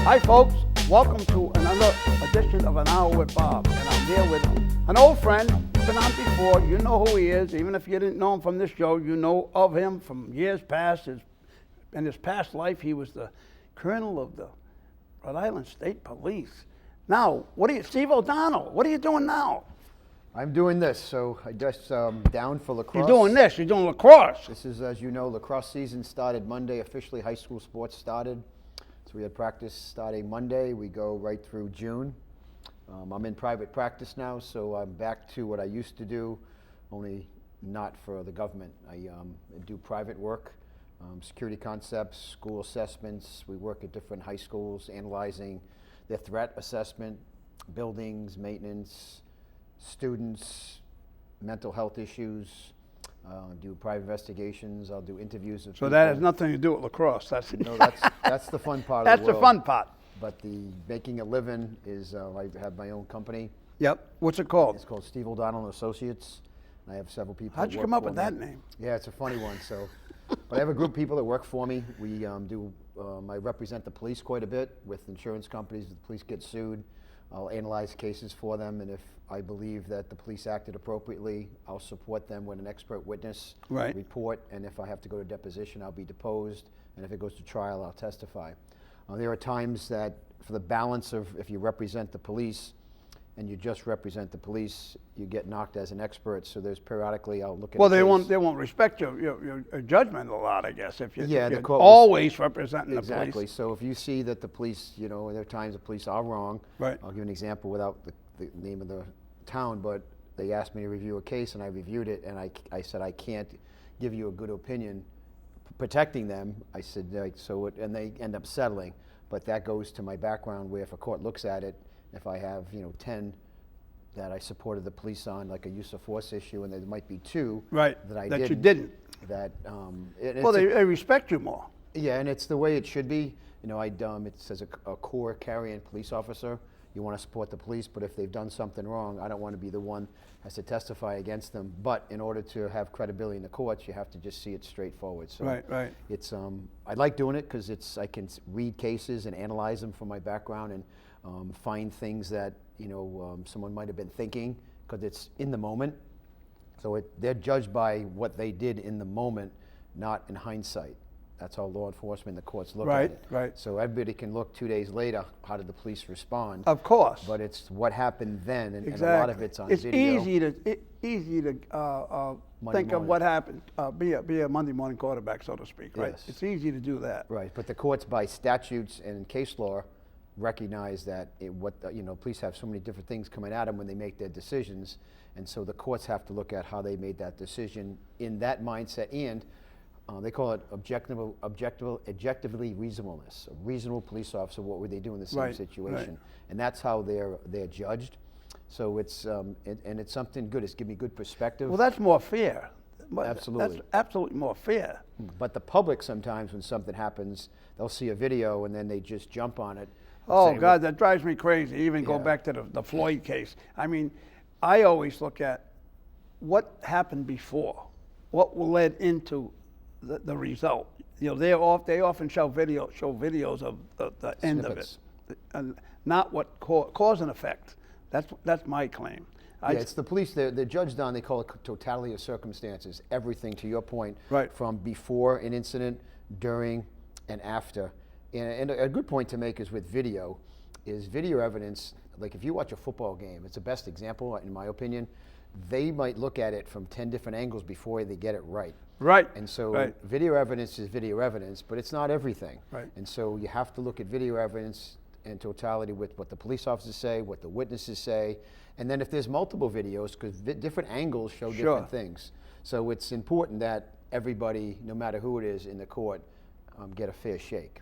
Hi folks, welcome to another edition of An Hour with Bob, and I'm here with an old friend, been on before, you know who he is, even if you didn't know him from this show, you know of him from years past. In his past life, he was the colonel of the Rhode Island State Police. Now, Steve O'Donnell, what are you doing now? I'm doing this, so I just down for lacrosse. You're doing this, you're doing lacrosse. This is, as you know, lacrosse season started Monday. Officially, high school sports started. So we had practice starting Monday. We go right through June. I'm in private practice now, so I'm back to what I used to do, only not for the government. I do private work, security concepts, school assessments. We work at different high schools, analyzing their threat assessment, buildings, maintenance, students, mental health issues. Do private investigations. I'll do interviews of So people. that has nothing to do with lacrosse. That's That's the fun part that's of the the world. fun part. But the making a living is, I have my own company. Yep. What's it called? It's called Steve O'Donnell and Associates. I have several people. How'd that you work come up for with me. that name? Yeah, it's a funny one. So, but I have a group of people that work for me. We I represent the police quite a bit with insurance companies. If the police get sued, I'll analyze cases for them, and if I believe that the police acted appropriately, I'll support them with an expert witness report, and if I have to go to deposition, I'll be deposed, and if it goes to trial, I'll testify. There are times that for the balance of, if you represent the police and you just represent the police, you get knocked as an expert, so there's periodically I'll look at Well, a case. they won't respect your judgment a lot, I guess, if you're the court always representing the Exactly. police. So if you see that the police, there are times the police are wrong. Right. I'll give an example without the name of the town, but they asked me to review a case, and I reviewed it, and I said I can't give you a good opinion protecting them. I said, and they end up settling. But that goes to my background, where if a court looks at it, if I have 10 that I supported the police on, like a use of force issue, and there might be 2 that I didn't. You didn't. That Well, they respect you more. Yeah, and it's the way it should be. It says a core carrying police officer. You want to support the police, but if they've done something wrong, I don't want to be the one has to testify against them. But in order to have credibility in the courts, you have to just see it straightforward. So Right. It's I like doing it because I can read cases and analyze them from my background and find things that someone might have been thinking, because it's in the moment. So they're judged by what they did in the moment, not in hindsight. That's how law enforcement and the courts look at it. Right. So everybody can look 2 days later, how did the police respond? Of course. But it's what happened then, and Exactly. a lot of it's on video. It's easy to think of what happened, be a Monday morning quarterback, so to speak, right? Yes. It's easy to do that. Right, but the courts, by statutes and case law, recognize that police have so many different things coming at them when they make their decisions, and so the courts have to look at how they made that decision in that mindset, and they call it objectively reasonableness. A reasonable police officer, what would they do in the same situation? And that's how they're judged. So it's and it's something good. It's giving me good perspective. Well, that's more fair. Absolutely. That's absolutely more fair. But the public sometimes, when something happens, they'll see a video and then they just jump on it. Oh, God, that drives me crazy. Even go back to the Floyd case. I mean, I always look at what happened before, what led into the result. They often show videos of the end of it, and not what cause and effect. That's my claim. It's the police. They're judged on. They call it totality of circumstances. Everything, to your point, from before an incident, during, and after. And a good point to make is with video, is video evidence. Like if you watch a football game, it's the best example, in my opinion. They might look at it from 10 different angles before they get it right. Right. And so video evidence is video evidence, but it's not everything. Right. And so you have to look at video evidence in totality with what the police officers say, what the witnesses say, and then if there's multiple videos, because different angles show different things. So it's important that everybody, no matter who it is in the court, get a fair shake.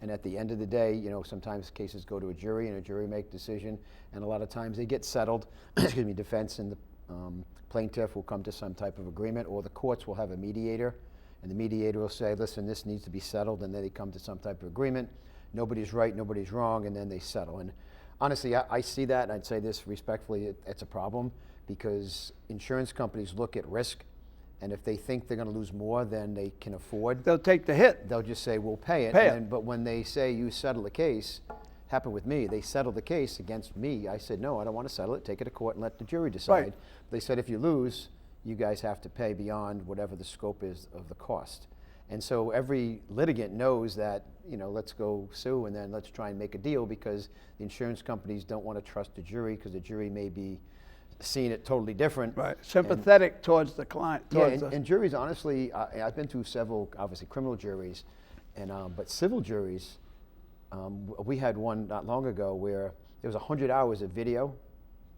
And at the end of the day, sometimes cases go to a jury and a jury make a decision, and a lot of times they get settled. Excuse me, defense and the plaintiff will come to some type of agreement, or the courts will have a mediator, and the mediator will say, listen, this needs to be settled, and then they come to some type of agreement. Nobody's right, nobody's wrong, and then they settle. And honestly, I see that, and I'd say this respectfully, it's a problem, because insurance companies look at risk, and if they think they're going to lose more than they can afford, they'll take the hit. They'll just say, we'll pay it. But when they say you settle the case, happened with me. They settled the case against me. I said, no, I don't want to settle it. Take it to court and let the jury decide. Right. They said, if you lose, you guys have to pay beyond whatever the scope is of the cost. And so every litigant knows that, let's go sue and then let's try and make a deal, because the insurance companies don't want to trust the jury, because the jury may be seeing it totally different. Right, sympathetic towards the client. And juries, honestly, I've been to several, obviously, criminal juries, and but civil juries, we had one not long ago where there was 100 hours of video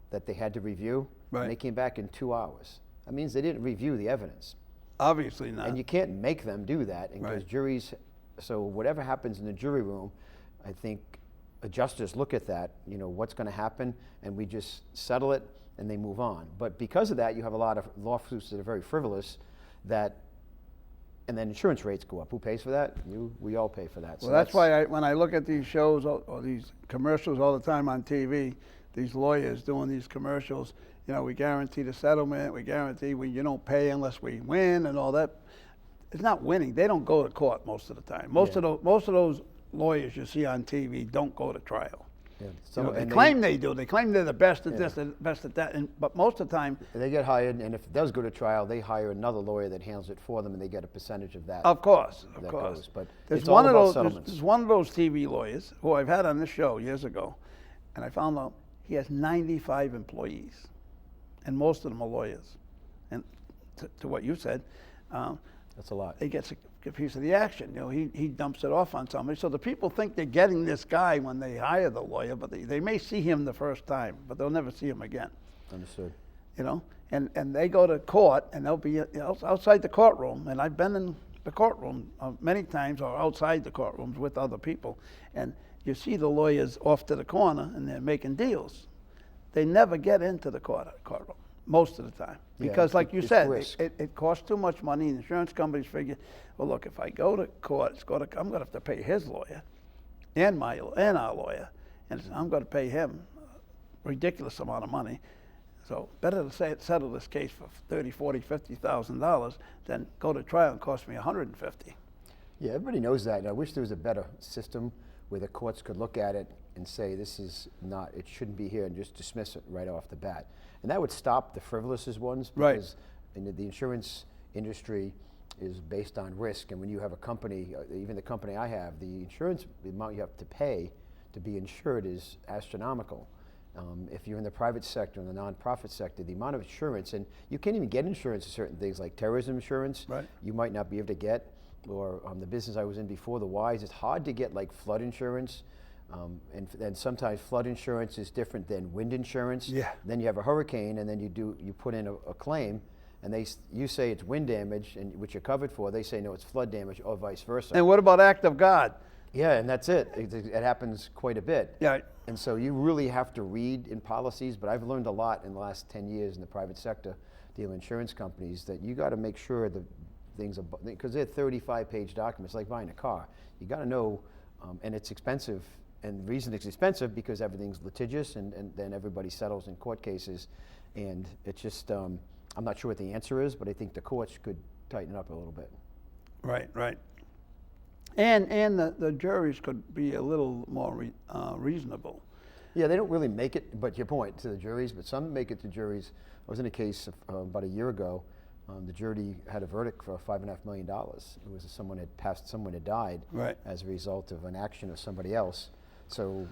that they had to review, right. and they came back in 2 hours. That means they didn't review the evidence. Obviously not. And you can't make them do that, because right. juries, so whatever happens in the jury room, I think adjusters look at that, what's going to happen, and we just settle it and they move on. But because of that, you have a lot of lawsuits that are very frivolous, and then insurance rates go up. Who pays for that? We all pay for that. Well, so that's why when I look at these shows or these commercials all the time on TV, these lawyers doing these commercials, we guarantee the settlement, we guarantee you don't pay unless we win and all that. It's not winning. They don't go to court most of the time. Most of those lawyers you see on TV don't go to trial. Yeah. They claim they do. They claim they're the best at this, the best at that. But most of the time, they get hired, and if it does go to trial, they hire another lawyer that handles it for them, and they get a percentage of that. Of course. But there's one of those TV lawyers who I've had on this show years ago, and I found out he has 95 employees, and most of them are lawyers. And to what you said, that's a lot. He gets a piece of the action. He dumps it off on somebody. So the people think they're getting this guy when they hire the lawyer, but they may see him the first time, but they'll never see him again. Understood. And they go to court, and they'll be outside the courtroom, and I've been in the courtroom many times, or outside the courtrooms with other people, and you see the lawyers off to the corner, and they're making deals. They never get into the courtroom most of the time, because like you said, it costs too much money. And insurance companies figure, well, look, if I go to court, I'm going to have to pay his lawyer and our lawyer, and I'm going to pay him a ridiculous amount of money. So better to settle this case for $30,000, $40,000, $50,000 than go to trial and cost me $150,000. Yeah, everybody knows that. I wish there was a better system where the courts could look at it and say, this is not, it shouldn't be here, and just dismiss it right off the bat. And that would stop the frivolous ones, because the insurance industry is based on risk. And when you have a company, even the company I have, the amount you have to pay to be insured is astronomical. If you're in the private sector, in the nonprofit sector, the amount of insurance, and you can't even get insurance for certain things like terrorism insurance, you might not be able to get, or the business I was in before, the Wise, it's hard to get like flood insurance. And sometimes flood insurance is different than wind insurance. Yeah. Then you have a hurricane, and then you put in a claim, and you say it's wind damage, and which you're covered for. They say no, it's flood damage, or vice versa. And what about act of God? Yeah, and that's it. It happens quite a bit. Yeah. And so you really have to read in policies. But I've learned a lot in the last 10 years in the private sector, dealing with insurance companies, that you got to make sure the things are, because they're 35-page documents, like buying a car. You got to know, and it's expensive. And the reason it's expensive, because everything's litigious, and then everybody settles in court cases. And it's just, I'm not sure what the answer is, but I think the courts could tighten up a little bit. Right. And the juries could be a little more reasonable. Yeah, they don't really make it, but your point, to the juries, but some make it to juries. I was in a case about a year ago. The jury had a verdict for $5.5 million. It was someone had died as a result of an action of somebody else. So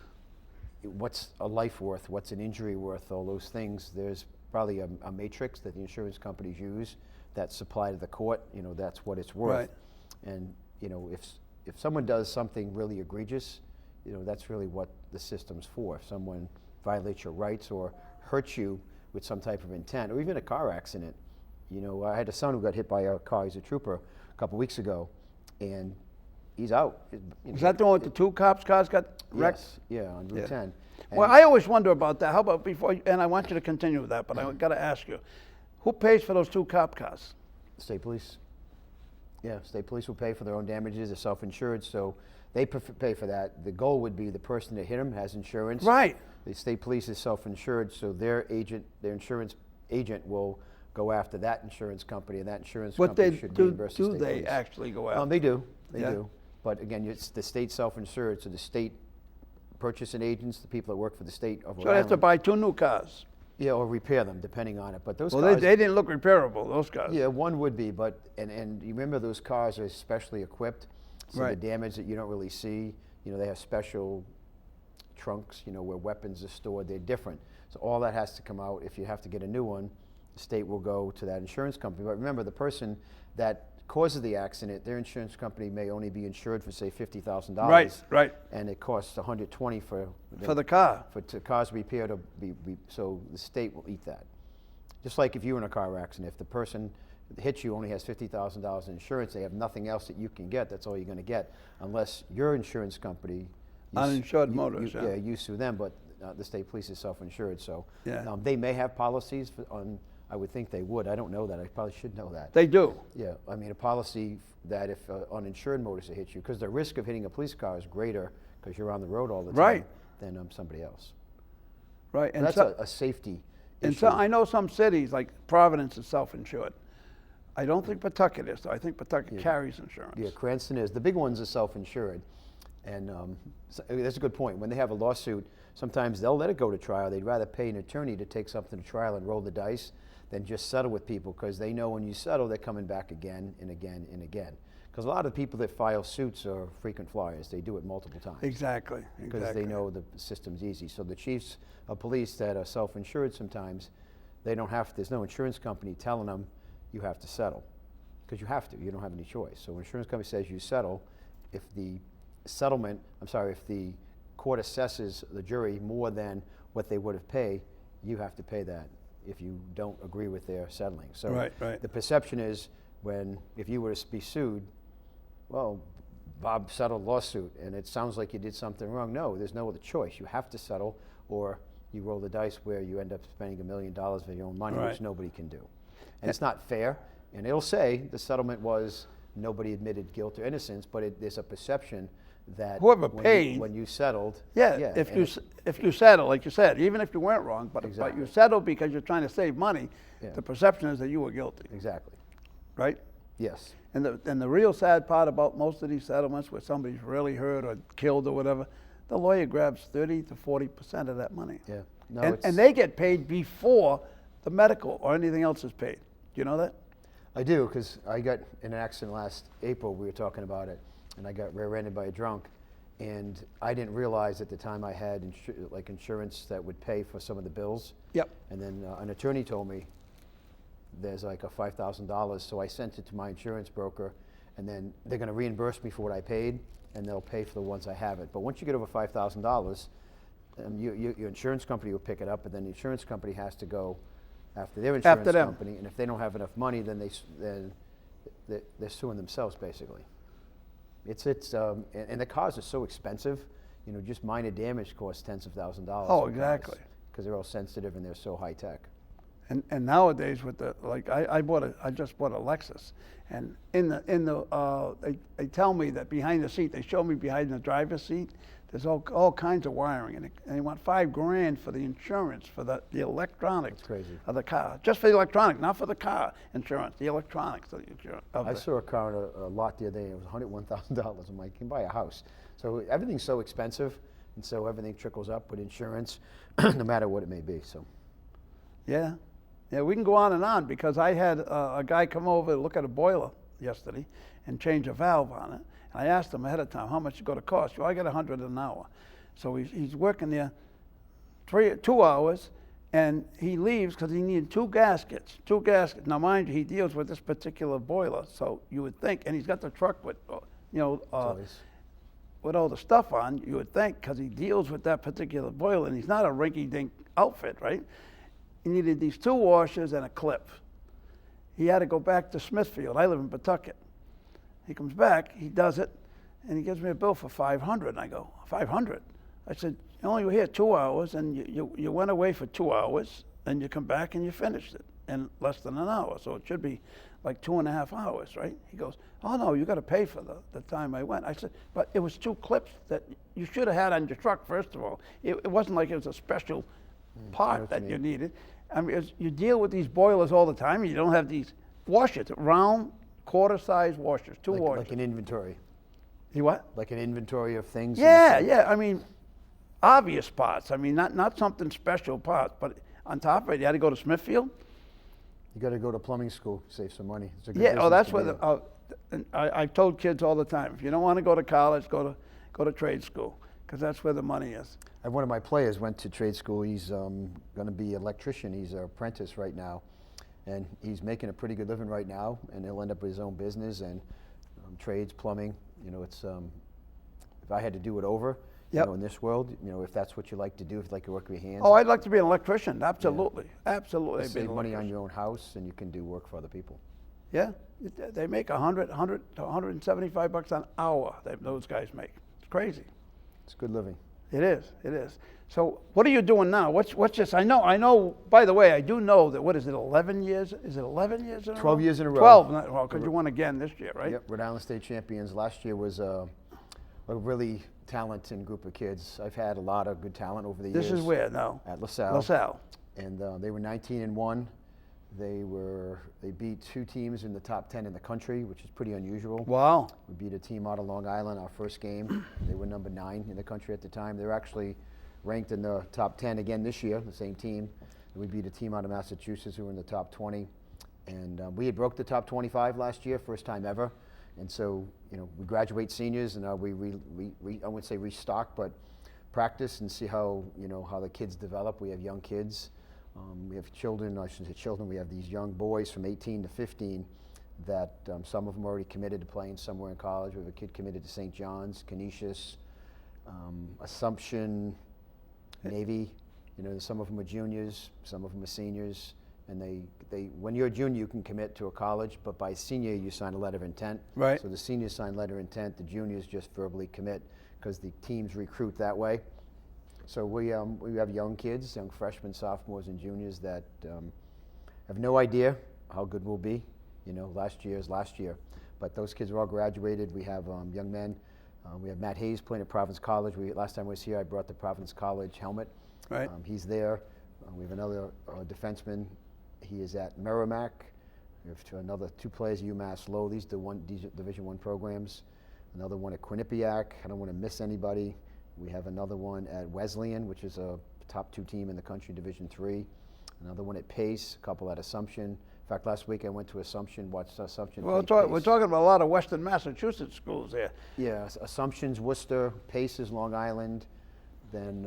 what's a life worth? What's an injury worth? All those things. There's probably a matrix that the insurance companies use that supply to the court. That's what it's worth. Right. And if someone does something really egregious, that's really what the system's for. If someone violates your rights or hurts you with some type of intent, or even a car accident. I had a son who got hit by a car. He's a trooper a couple weeks ago, and he's out. Is that the one with the two cars got wrecked? Yes, yeah, on Route 10. Well, I always wonder about that. How about and I want you to continue with that, but I got to ask you, who pays for those two cop cars? State police. Yeah, state police will pay for their own damages. They're self-insured, so they pay for that. The goal would be the person that hit him has insurance. Right. The state police is self-insured, so their insurance agent will go after that insurance company, and that insurance company should reimburse the state police. Do they actually go after? They do. They do. But again, it's the state self-insured, so the state purchasing agents, the people that work for the state of Rhode So they have to Island. buy 2 new cars. Yeah, or repair them, depending on it. But those Well, cars, they didn't look repairable, those cars. yeah, one would be, but, and you remember those cars are specially equipped, so Right. the damage that you don't really see, you know, they have special trunks, you know, where weapons are stored, they're different. So all that has to come out. If you have to get a new one, the state will go to that insurance company. But remember, the person that causes the accident, their insurance company may only be insured for, say, $50,000. Right, right. And it costs $120 for the car. For cars repaired, or so the state will eat that. Just like if you were in a car accident, if the person that hits you only has $50,000 in insurance, they have nothing else that you can get. That's all you're going to get, unless your insurance company, Uninsured motorists, yeah. yeah, you sue them. But the state police is self-insured, so Yeah. They may have policies on. I would think they would. I don't know that. I probably should know that. They do. Yeah, I mean a policy that if uninsured motorist hits you, because the risk of hitting a police car is greater because you're on the road all the time Right. than somebody else. Right. And that's a safety And issue. so I know some cities, like Providence is self-insured. I don't think Pawtucket is, though. I think Pawtucket carries insurance. Yeah, Cranston is. The big ones are self-insured. And so, that's a good point. When they have a lawsuit, sometimes they'll let it go to trial. They'd rather pay an attorney to take something to trial and roll the dice than just settle with people, because they know when you settle, they're coming back again and again and again. Because a lot of people that file suits are frequent flyers. They do it multiple times. Exactly. Because they know the system's easy. So the chiefs of police that are self-insured sometimes, they don't have, there's no insurance company telling them you have to settle. Because you have to, you don't have any choice. So insurance company says you settle. If the settlement, if the court assesses the jury more than what they would have paid, you have to pay that if you don't agree with their settling. So Right. the perception is if you were to be sued, well, Bob settled a lawsuit and it sounds like you did something wrong. No, there's no other choice. You have to settle, or you roll the dice where you end up spending $1 million of your own money, Right. which nobody can do. And it's not fair. And it'll say the settlement was nobody admitted guilt or innocence, but there's a perception that Whoever when paid- when you settled. Yeah, if you settle, like you said, even if you weren't wrong, but Exactly. you settle because you're trying to save money, Yeah. the perception is that you were guilty, Exactly. right? Yes. And the real sad part about most of these settlements where somebody's really hurt or killed or whatever, the lawyer grabs 30 to 40% of that money. Yeah. No, And they get paid before the medical or anything else is paid. Do you know that? I do, because I got in an accident last April. We were talking about it, and I got rear-ended by a drunk, and I didn't realize at the time I had insurance that would pay for some of the bills. Yep. And then an attorney told me there's like a $5,000, so I sent it to my insurance broker, and then they're going to reimburse me for what I paid, and they'll pay for the ones I haven't. But once you get over $5,000, your insurance company will pick it up, and then the insurance company has to go after their insurance After them. company, and if they don't have enough money, then they're suing themselves basically. And the cars are so expensive. You know, just minor damage costs tens of thousands of dollars. Oh, exactly. Because they're all sensitive and they're so high tech. And nowadays with I just bought a Lexus, and they tell me that behind the seat, they show me behind the driver's seat, there's all kinds of wiring, and they want $5,000 for the insurance for the electronics. That's crazy. Of the car, just for the electronic, not for the car insurance, the electronics of the insurance. I saw a car on a lot the other day. It was $101,000. I'm like, you can buy a house. So everything's so expensive, and so everything trickles up with insurance, no matter what it may be. So. Yeah. Yeah, we can go on and on, because I had a guy come over to look at a boiler yesterday and change a valve on it. And I asked him ahead of time, how much it's going to cost you? I got $100 an hour. So he's working there 2 hours, and he leaves because he needed 2 gaskets. 2 gaskets. Now, mind you, he deals with this particular boiler, so you would think, and he's got the truck with, with all the stuff on, you would think, because he deals with that particular boiler, and he's not a rinky-dink outfit, right? He needed these 2 washers and a clip. He had to go back to Smithfield. I live in Pawtucket. He comes back, he does it, and he gives me a bill for $500. And I go, $500? I said, you only were here 2 hours, and you went away for 2 hours, and you come back and you finished it in less than an hour. So it should be like 2.5 hours, right? He goes, oh no, you got to pay for the time I went. I said, but it was 2 clips that you should have had on your truck, first of all. It wasn't like it was a special part that you needed. I mean, you deal with these boilers all the time. You don't have these washers, round, quarter-size washers, 2 washers. Like an inventory. You what? Like an inventory of things. Yeah, yeah. I mean, obvious parts. I mean, not something special parts, but on top of it, you had to go to Smithfield. You got to go to plumbing school, save some money. It's a good Yeah, business that's to where be in. I've told kids all the time, if you don't want to go to college, go to trade school, because that's where the money is. One of my players went to trade school. He's going to be an electrician. He's an apprentice right now, and he's making a pretty good living right now, and he'll end up with his own business and trades, plumbing. You know, it's if I had to do it over, Yep. you know, in this world, you know, if that's what you like to do, if you like to work with your hands. Oh, I'd like to be an electrician, absolutely, absolutely. Save money on your own house, and you can do work for other people. Yeah, they make 100 to 175 bucks an hour, those guys make. It's crazy. It's good living. It is, it is. So what are you doing now? What's this? I know, by the way, I do know that, what is it, 11 years? Is it 11 years in a row? 12 years in a row. 12, well, because you won again this year, right? Yep, Rhode Island State champions. Last year was a really talented group of kids. I've had a lot of good talent over the years. This is where now? At LaSalle. LaSalle. And they were 19-1. They beat 2 teams in the top 10 in the country, which is pretty unusual. Wow. We beat a team out of Long Island our first game. They were number 9 in the country at the time. They were actually ranked in the top 10 again this year, the same team. And we beat a team out of Massachusetts who were in the top 20. And we had broke the top 25 last year, first time ever. And so, you know, we graduate seniors, and I wouldn't say restock, but practice and see how, you know, how the kids develop. We have young kids. We have children, I shouldn't say children, we have these young boys from 18 to 15 that some of them are already committed to playing somewhere in college. We have a kid committed to St. John's, Canisius, Assumption, Navy. You know, some of them are juniors, some of them are seniors. And they when you're a junior, you can commit to a college, but by senior, you sign a letter of intent. Right. So the seniors sign letter of intent, the juniors just verbally commit because the teams recruit that way. So we have young kids, young freshmen, sophomores, and juniors that have no idea how good we'll be. You know, last year is last year. But those kids are all graduated. We have young men. We have Matt Hayes playing at Providence College. Last time I was here, I brought the Providence College helmet. Right. He's there. We have another defenseman. He is at Merrimack. We have another 2 players at UMass Lowell. These are Division I programs. Another one at Quinnipiac. I don't want to miss anybody. We have another one at Wesleyan, which is a top 2 team in the country, Division III. Another one at Pace, a couple at Assumption. In fact, last week I went to Assumption, watched Assumption. Well, we're talking about a lot of Western Massachusetts schools there. Yeah, Assumption's Worcester, Pace is Long Island. Then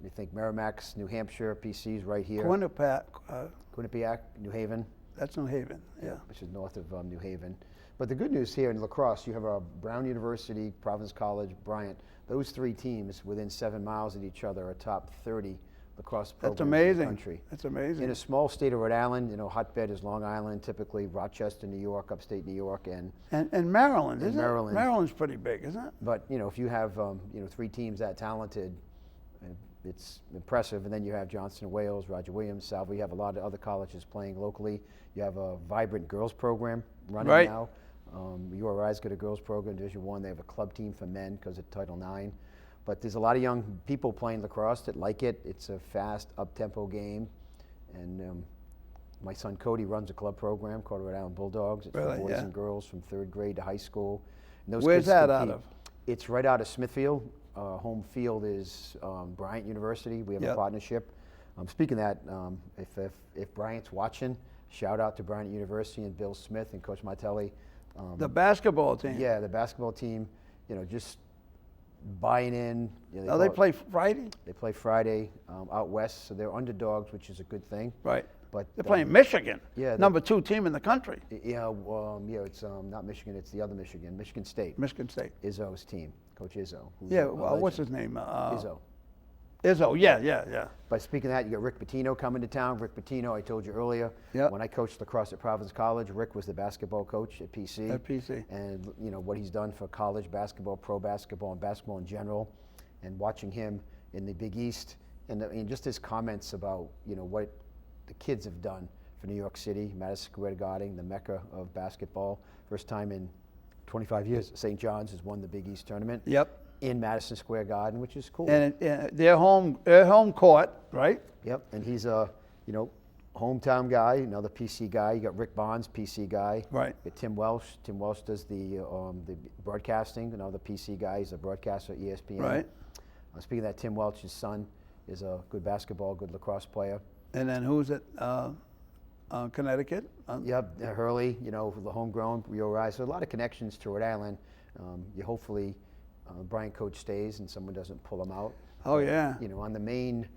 you think Merrimack's New Hampshire, PC's right here. Quinnipiac, New Haven. That's New Haven, yeah. Which is north of New Haven. But the good news here in lacrosse, you have Brown University, Providence College, Bryant. Those 3 teams within 7 miles of each other are top 30 lacrosse programs in the country. That's amazing. In a small state of Rhode Island, you know, hotbed is Long Island, typically Rochester, New York, upstate New York, and Maryland, isn't Maryland. it? Maryland's pretty big, isn't it? But you know, if you have 3 teams that talented, it's impressive. And then you have Johnson & Wales, Roger Williams, Salvo. You have a lot of other colleges playing locally. You have a vibrant girls program running now. URI's got a girls program, Division I. They have a club team for men because of Title IX. But there's a lot of young people playing lacrosse that like it. It's a fast, up-tempo game. And my son Cody runs a club program called Rhode Island Bulldogs. It's for boys and girls from 3rd grade to high school. And those Where's kids that out of? It's right out of Smithfield. Home field is Bryant University. We have a partnership. Speaking of that, if Bryant's watching, shout out to Bryant University and Bill Smith and Coach Martelli. The basketball team. Yeah, the basketball team, you know, just buying in. You know, they play Friday? They play Friday out west, so they're underdogs, which is a good thing. Right. But they're playing Michigan, yeah, number 2 team in the country. Yeah, it's not Michigan, it's the other Michigan, Michigan State. Michigan State. Izzo's team, Coach Izzo. Yeah, what's his name? Izzo. Izzo, yeah. But speaking of that, you got Rick Pitino coming to town. Rick Pitino, I told you earlier, when I coached lacrosse at Providence College, Rick was the basketball coach at PC. At PC. And you know what he's done for college basketball, pro basketball, and basketball in general, and watching him in the Big East, and just his comments about, you know, what the kids have done for New York City, Madison Square Garden, the mecca of basketball. First time in 25 years, St. John's has won the Big East tournament. Yep. In Madison Square Garden, which is cool. And their home court, right? Yep. And he's a, you know, hometown guy, another PC guy. You got Rick Bonds, PC guy. Right. You got Tim Welsh. Tim Welsh does the broadcasting. Another PC guy. He's a broadcaster at ESPN. Right. Speaking of that, Tim Welch's son is a good basketball, good lacrosse player. And then who's at Connecticut? Yep, Hurley, you know, the homegrown, Rio Rise. So a lot of connections to Rhode Island. Hopefully Brian Coach stays and someone doesn't pull him out. Oh, yeah. You know, on the main,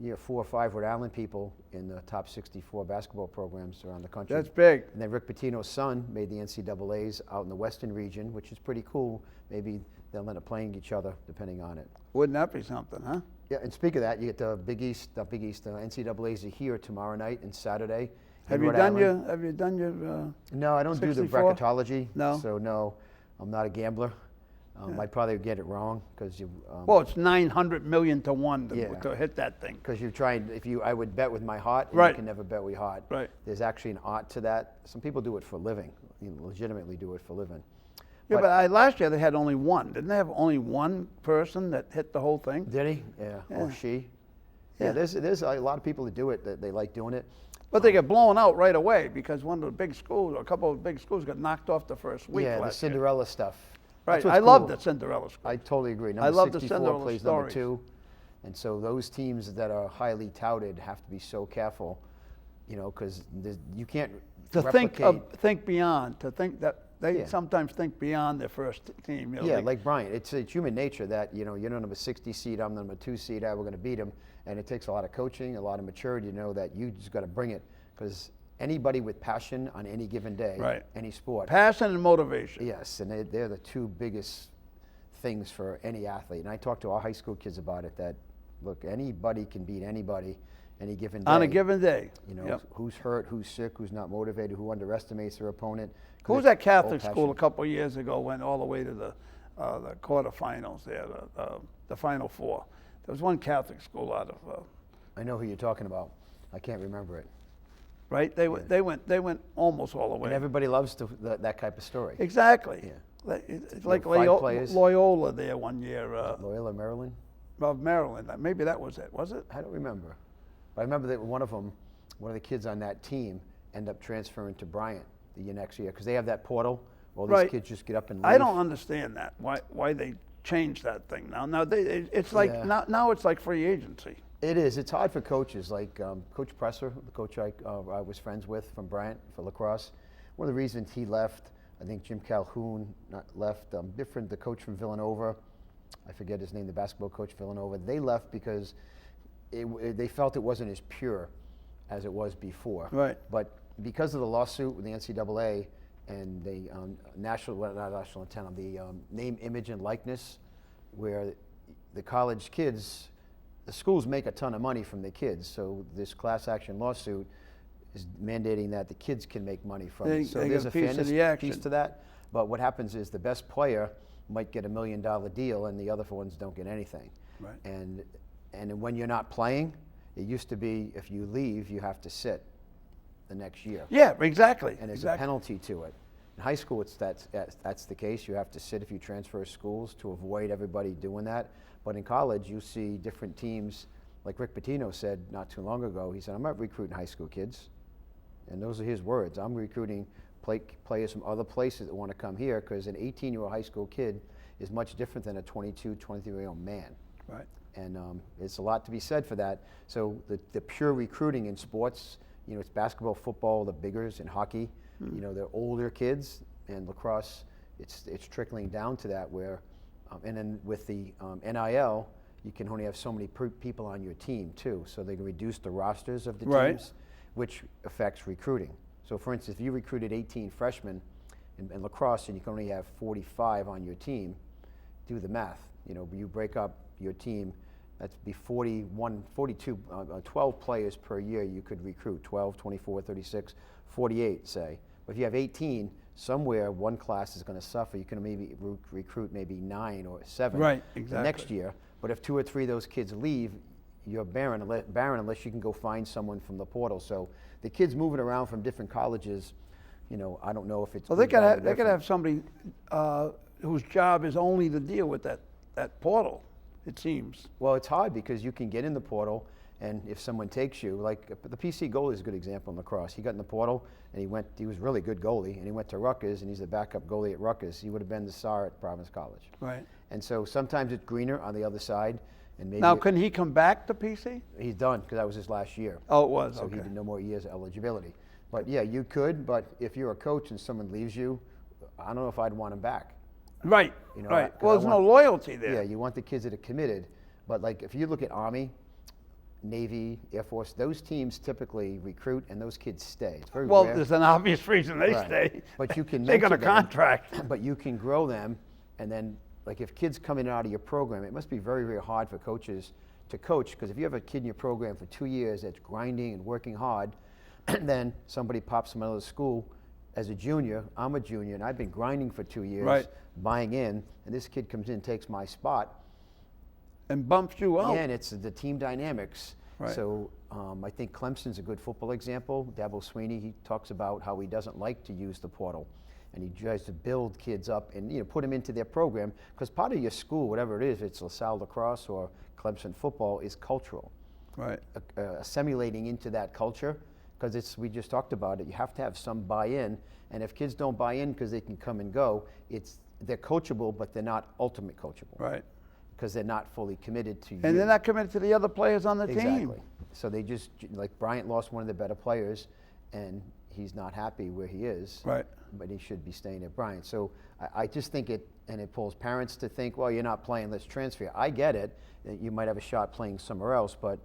4 or 5 Rhode Island people in the top 64 basketball programs around the country. That's big. And then Rick Pitino's son made the NCAAs out in the Western region, which is pretty cool. Maybe they'll end up playing each other depending on it. Wouldn't that be something, huh? Yeah, and speak of that, you get the Big East, NCAAs are here tomorrow night and Saturday. Have you done your? No, I don't 64? do the bracketology. No? So no, I'm not a gambler. I'd probably get it wrong because you. Well, it's 900 million to 1 to hit that thing. Because you're trying, I would bet with my heart, and Right. you can never bet with your heart. Right. There's actually an art to that. Some people do it for a living, legitimately do it for a living. Yeah, but last year they had only one. Didn't they have only one person that hit the whole thing? Did he? Yeah. Or she? Yeah. There's a lot of people that do it, that they like doing it. But they get blown out right away because one of the big schools, or a couple of big schools, got knocked off the first week. Yeah, the last year. Cinderella stuff. Right. That's what's I cool. love the Cinderella school. I totally agree. I love the 64 Cinderella plays stories. number 2. And so those teams that are highly touted have to be so careful, because you can't replicate. think beyond, to think that they sometimes think beyond their first team. Like Brian, it's human nature that, you're the number 60 seed, I'm the number 2 seed, we're going to beat them. And it takes a lot of coaching, a lot of maturity to know that you just got to bring it. Because anybody with passion on any given day, any sport. Passion and motivation. Yes, and they're the 2 biggest things for any athlete. And I talk to our high school kids about it, that, look, anybody can beat anybody any given day. On a given day. Who's hurt, who's sick, who's not motivated, who underestimates their opponent. Who was that Catholic school a couple of years ago went all the way to the quarterfinals there, the Final Four? There was one Catholic school out of... I know who you're talking about. I can't remember it. Right? They went almost all the way. And everybody loves that type of story. Exactly. Yeah. It's like Loyola there one year. Loyola, Maryland? Of Maryland. Maybe that was it. Was it? I don't remember. But I remember that one of the kids on that team ended up transferring to Bryant the next year because they have that portal. All these kids just get up and leave. I don't understand that. Why they changed that thing now? Now it's like now it's like free agency. It is. It's hard for coaches like Coach Presser, the coach I was friends with from Bryant for lacrosse. One of the reasons he left, I think Jim Calhoun left. The coach from Villanova, I forget his name, the basketball coach Villanova. They left because they felt it wasn't as pure as it was before. Right. But because of the lawsuit with the NCAA and the name, image, and likeness, where the college kids, the schools make a ton of money from the kids. So this class action lawsuit is mandating that the kids can make money from it. So there's a fairness piece to that. But what happens is the best player might get $1 million deal and the other ones don't get anything. Right. And when you're not playing, it used to be if you leave, you have to sit the next year. Yeah, exactly. And there's a penalty to it. In high school, that's the case. You have to sit if you transfer schools to avoid everybody doing that. But in college, you see different teams, like Rick Pitino said not too long ago. He said, I'm not recruiting high school kids. And those are his words. I'm recruiting players from other places that want to come here because an 18-year-old high school kid is much different than a 22, 23-year-old man. Right. And it's a lot to be said for that. So the pure recruiting in sports, it's basketball, football, the biggers, and hockey. They're older kids, and lacrosse, it's trickling down to that where, and then with the NIL, you can only have so many people on your team too. So they can reduce the rosters of the teams, which affects recruiting. So for instance, if you recruited 18 freshmen in lacrosse and you can only have 45 on your team, do the math. You break up your team, that's be 41, 42, 12 players per year you could recruit, 12, 24, 36, 48 say. But if you have 18, somewhere one class is going to suffer. You can maybe recruit maybe 9 or 7 the next year. But if 2 or 3 of those kids leave, you're barren unless you can go find someone from the portal. So the kids moving around from different colleges, I don't know if it's... Well, they could have somebody whose job is only to deal with that portal, it seems. Well, it's hard because you can get in the portal And if someone takes you, like the PC goalie is a good example in lacrosse. He got in the portal and he was a really good goalie, and he went to Rutgers, and he's the backup goalie at Rutgers. He would have been the star at Providence College. Right. And so sometimes it's greener on the other side. And maybe Now, can he come back to PC? He's done, because that was his last year. Oh, it was, so okay. he did no more years of eligibility. But yeah, you could, but if you're a coach and someone leaves you, I don't know if I'd want him back. Right, You know, right. 'cause Well, I there's no want- loyalty there. Yeah, you want the kids that are committed. But like if you look at Army, Navy, Air Force, those teams typically recruit and those kids stay. It's very Well, rare. there's an obvious reason they Right. stay. But you can They got a mentor them, contract. But you can grow them, and then like if kids come in and out of your program, it must be very, very hard for coaches to coach, because if you have a kid in your program for 2 years that's grinding and working hard, and then somebody pops from another school as a junior, I'm a junior, and I've been grinding for 2 years, Right. buying in, and this kid comes in and takes my spot, And bumps you out. yeah, and it's the team dynamics. Right. So I think Clemson's a good football example. Dabo Sweeney, he talks about how he doesn't like to use the portal, and he tries to build kids up and put them into their program, because part of your school, whatever it is, if it's LaSalle lacrosse or Clemson football, is cultural. Right. Assimilating into that culture, because we just talked about it. You have to have some buy-in, and if kids don't buy in because they can come and go, they're coachable, but they're not ultimate coachable. Right. Because they're not fully committed to you. And they're not committed to the other players on the Exactly. team. So they just, like Bryant lost one of the better players, and he's not happy where he is. Right. But he should be staying at Bryant. So I just think it pulls parents to think, well, you're not playing, let's transfer you. I get it. You might have a shot playing somewhere else, but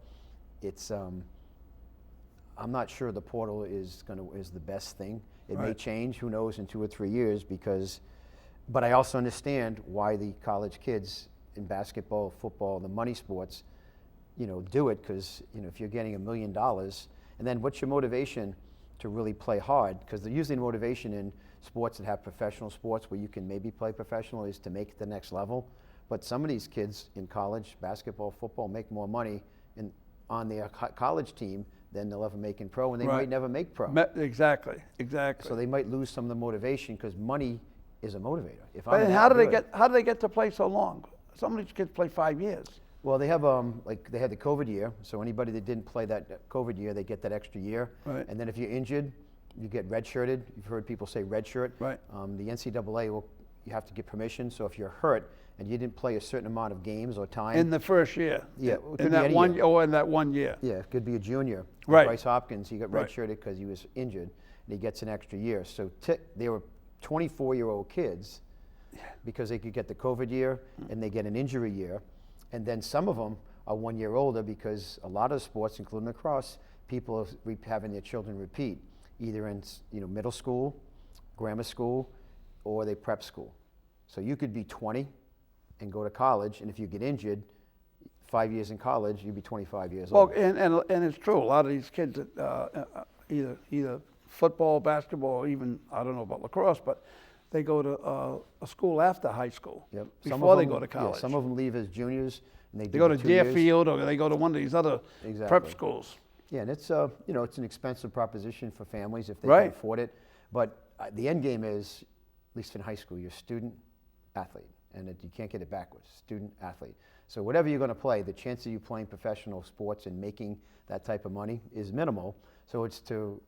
it's, I'm not sure the portal is the best thing. It may Right. change, who knows, in 2 or 3 years, but I also understand why the college kids in basketball, football, the money sports, do it, because if you're getting $1 million, and then what's your motivation to really play hard? Because the usually motivation in sports that have professional sports where you can maybe play professional is to make it the next level. But some of these kids in college, basketball, football, make more money on their college team than they'll ever make in pro, and they Right. might never make pro. Exactly. So they might lose some of the motivation, because money is a motivator. If But I'm how that do good- they get to play so long? Some of these kids play 5 years. Well, they have they had the COVID year, so anybody that didn't play that COVID year, they get that extra year. Right. And then if you're injured, you get redshirted. You've heard people say redshirt. Right. The NCAA you have to get permission. So if you're hurt and you didn't play a certain amount of games or time, In the first year. Yeah, In in that any one year. or in that 1 year. yeah, it could be a junior. Right. Bryce Hopkins, he got Right. redshirted because he was injured, and he gets an extra year. So they were 24-year-old kids, because they could get the COVID year and they get an injury year. And then some of them are 1 year older, because a lot of sports, including lacrosse, people are having their children repeat, either in middle school, grammar school, or they prep school. So you could be 20 and go to college, and if you get injured, 5 years in college, you'd be 25 years Well, old. and it's true. A lot of these kids, either football, basketball, or even, I don't know about lacrosse, but they go to a school after high school. Yep. Some of Before they them- go to college. Yeah, some of them leave as juniors, and they They go to the 2 years. Deerfield, or they go to one of these other prep Exactly. schools. Yeah, and it's it's an expensive proposition for families if they Right. can afford it. But the end game is, at least in high school, you're student athlete, and you can't get it backwards. Student athlete. So whatever you're going to play, the chance of you playing professional sports and making that type of money is minimal. So it's to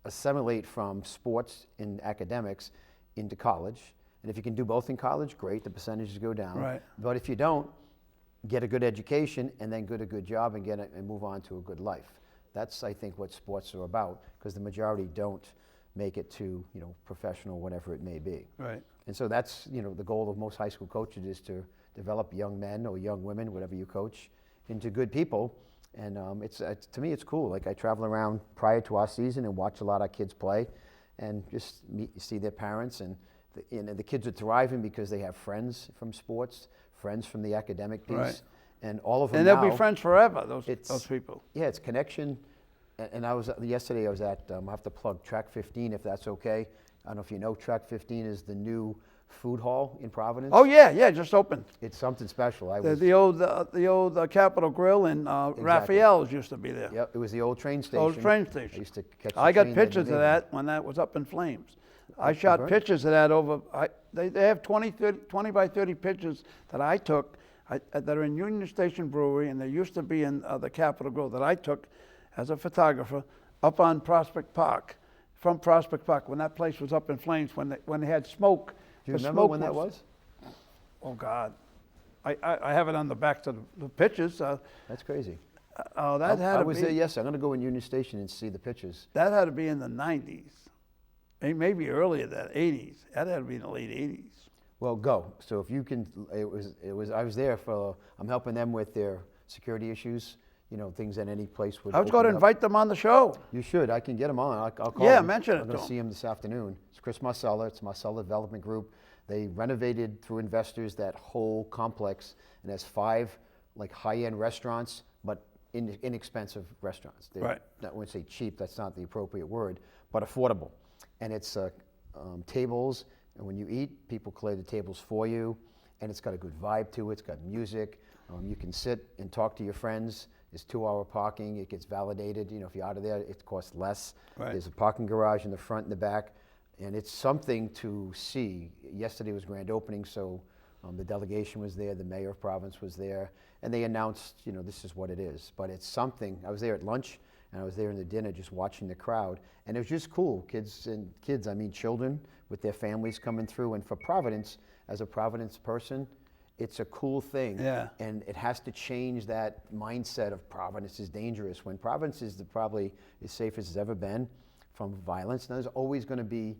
assimilate from sports and academics into college. And if you can do both in college, great. The percentages go down. Right. But if you don't, get a good education and then get a good job and and move on to a good life. That's, I think, what sports are about, because the majority don't make it to professional, whatever it may be. Right. And so that's the goal of most high school coaches, is to develop young men or young women, whatever you coach, into good people. And it's to me, it's cool. Like, I travel around prior to our season and watch a lot of kids play, and just see their parents, and the kids are thriving because they have friends from sports, friends from the academic piece, Right. and all of them And they'll now, be friends forever, those it's- people. Yeah, it's connection. And yesterday I was at, I have to plug Track 15 if that's okay. I don't know if you know, Track 15 is the new food hall in Providence. Oh, yeah, just opened. It's something special. The old Capitol Grill and Raphael's used to be there. Yep, it was the old train station. Old train I station. used to catch the I got train every pictures of day. that when that was up in flames. I shot right. pictures of that over, they have 20 by 30 pictures that I took. that are in Union Station Brewery, and they used to be in the Capitol Grove that I took as a photographer up on Prospect Park, from Prospect Park, when that place was up in flames, when they had smoke. Do you remember when that was? Oh, God. I have it on the backs of the pictures. That's crazy. Oh, that had to be. I was there yesterday. I'm going to go in Union Station and see the pictures. That had to be in the 90s. Maybe earlier than 80s. That had to be in the late 80s. Well, go. So if you can, I was there for, I'm helping them with their security issues, you know, things that any place would I was going to invite them on the show. You should. I can get them on. I'll call Yeah, them. mention it I'm to going to them. see them this afternoon. It's Chris Marcella. It's Marcella Development Group. They renovated through investors that whole complex, and has 5 like high-end restaurants, but inexpensive restaurants. They're, right. I wouldn't say cheap. That's not the appropriate word, but affordable. And it's tables, and when you eat, people clear the tables for you, and it's got a good vibe to it. It's got music. You can sit and talk to your friends. It's 2-hour parking. It gets validated. You know, if you're out of there, it costs less. Right. There's a parking garage in the front and the back, and it's something to see. Yesterday was grand opening, so the delegation was there. The mayor of Providence was there, and they announced, you know, this is what it is. But it's something. I was there at lunch, and I was there in the dinner just watching the crowd, and it was just cool. Kids, I mean children with their families coming through. And for Providence, as a Providence person, it's a cool thing. Yeah. And it has to change that mindset of Providence is dangerous, when Providence is probably as safe as it's ever been from violence. Now, there's always going to be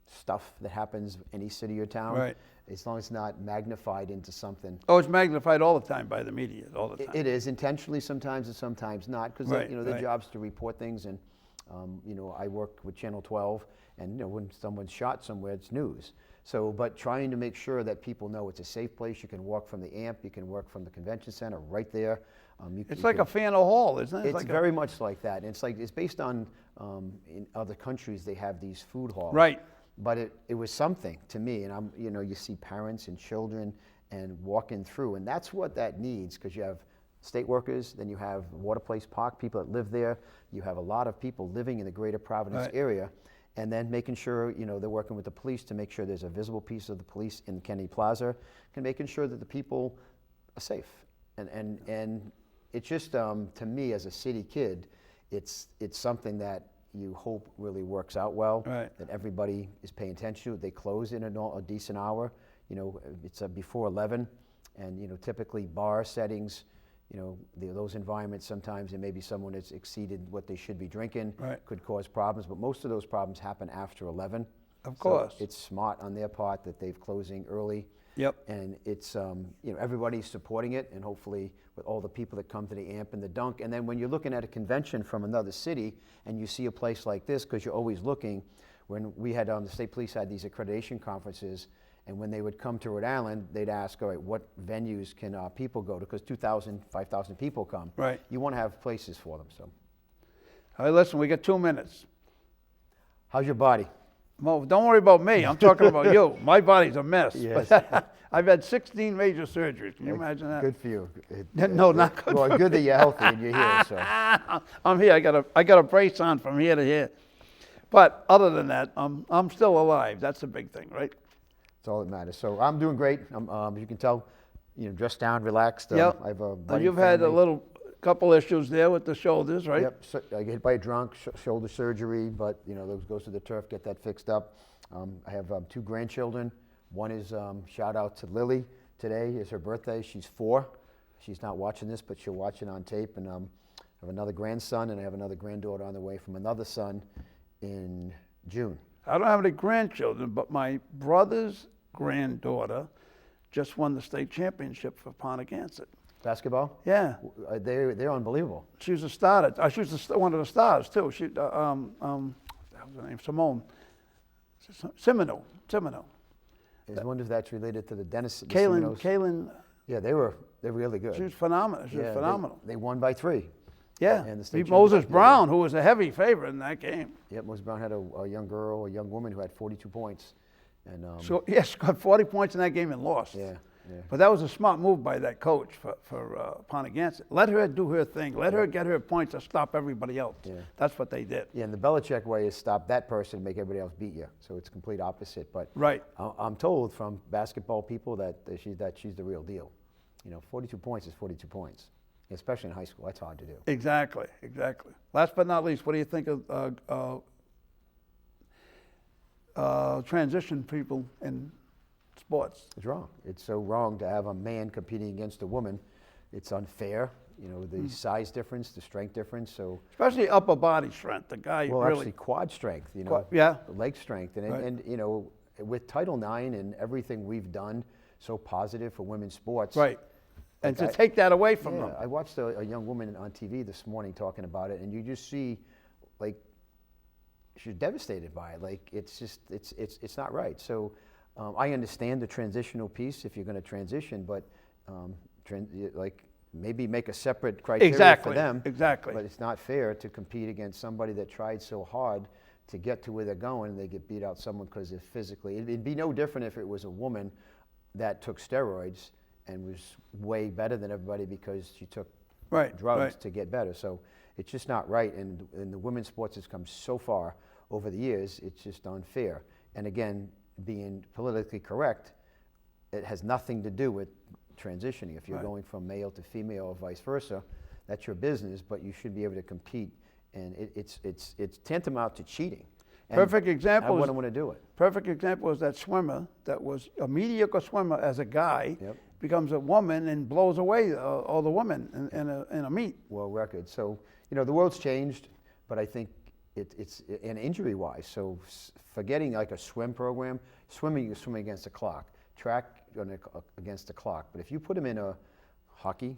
stuff that happens in any city or town, right, as long as it's not magnified into something. Oh, it's magnified all the time by the media, all the time. It is, intentionally sometimes and sometimes not, because right, you know, their job's to report things. And you know, I work with Channel 12, and you know, when someone's shot somewhere, it's news. So, but trying to make sure that people know it's a safe place. You can walk from the AMP, you can work from the convention center right there. It's like a Faneuil Hall, isn't it? It's like very much like that. And it's based on, in other countries, they have these food halls. Right. But it was something to me, and you know, you see parents and children and walking through, and that's what that needs, because you have state workers, then you have Water Place Park, people that live there, you have a lot of people living in the greater Providence area, and then making sure, you know, they're working with the police to make sure there's a visible piece of the police in Kennedy Plaza, and making sure that the people are safe. And it's just, to me as a city kid, it's something that you hope really works out well, that everybody is paying attention to. They close in a decent hour. You know, it's before 11, and you know, typically bar settings, you know, those environments, sometimes there may be someone that's exceeded what they should be drinking, could cause problems, but most of those problems happen after 11. Of course. So it's smart on their part that they've closing early. Yep. And it's, you know, everybody's supporting it, and hopefully with all the people that come to the AMP and the Dunk. And then when you're looking at a convention from another city and you see a place like this, because you're always looking, when we had, the state police had these accreditation conferences, and when they would come to Rhode Island, they'd ask, all right, what venues can people go to? Because 2,000, 5,000 people come. Right. You want to have places for them, so. All right, listen, we got 2 minutes. How's your body? Well, don't worry about me. I'm talking about you. My body's a mess. Yes. I've had 16 major surgeries. Can you imagine that? Good for you. No, not good. Well, good that you're healthy and you're here. So. I'm here. I got a brace on from here to here. But other than that, I'm still alive. That's the big thing, right? That's all that matters. So I'm doing great. As you can tell, you know, dressed down, relaxed. Yep. I have a And you've had a couple issues there with the shoulders, right? Yep. So I get hit by a drunk, shoulder surgery, but you know, those goes to the turf, get that fixed up. I have 2 grandchildren. One is, shout out to Lily. Today is her birthday. She's 4. She's not watching this, but she'll watch it on tape. And I have another grandson, and I have another granddaughter on the way from another son in June. I don't have any grandchildren, but my brother's granddaughter just won the state championship for Pontiac. Basketball? Yeah. They're unbelievable. She was a starter. She was one of the stars too. She, what was her name? Simone. Semino. I wonder if that's related to the Dennis. Kaylin. Yeah, they're really good. She was phenomenal. She was phenomenal. They won by 3. Yeah. And the state Beat Moses championship. Brown, who was a heavy favorite in that game. Yep, Moses Brown had a young woman who had 42 points. And So yes, got 40 points in that game and lost. yeah. But that was a smart move by that coach for Pontiac. Let her do her thing. Let her get her points to stop everybody else. Yeah. That's what they did. Yeah, and the Belichick way is stop that person and make everybody else beat you. So it's complete opposite. But Right. I'm told from basketball people that she's the real deal. 42 points is 42 points, especially in high school. That's hard to do. Exactly. Last but not least, what do you think of transition people in sports? It's wrong. It's so wrong to have a man competing against a woman. It's unfair. The size difference, the strength difference. So especially upper body strength. The guy actually quad strength. Leg strength, and with Title IX and everything we've done so positive for women's sports. Right. And to take that away from them. I watched a young woman on TV this morning talking about it, and you just see, like, she's devastated by it. Like, it's not right. So I understand the transitional piece if you're going to transition, but maybe make a separate criteria for them. Exactly. But it's not fair to compete against somebody that tried so hard to get to where they're going, and they get beat out someone because they're physically. It'd be no different if it was a woman that took steroids and was way better than everybody because she took drugs to get better. So it's just not right. And the women's sports has come so far over the years, it's just unfair. And again, being politically correct, it has nothing to do with transitioning. If you're going from male to female or vice versa, that's your business, but you should be able to compete. And it's tantamount to cheating. And perfect example. I wouldn't want to do it. Perfect example is that swimmer that was a mediocre swimmer as a guy, becomes a woman and blows away all the women in a meet. World record. So the world's changed, but I think it's an injury-wise. So forgetting like a swim program, swimming, you're swimming against the clock. Track against the clock. But if you put them in a hockey,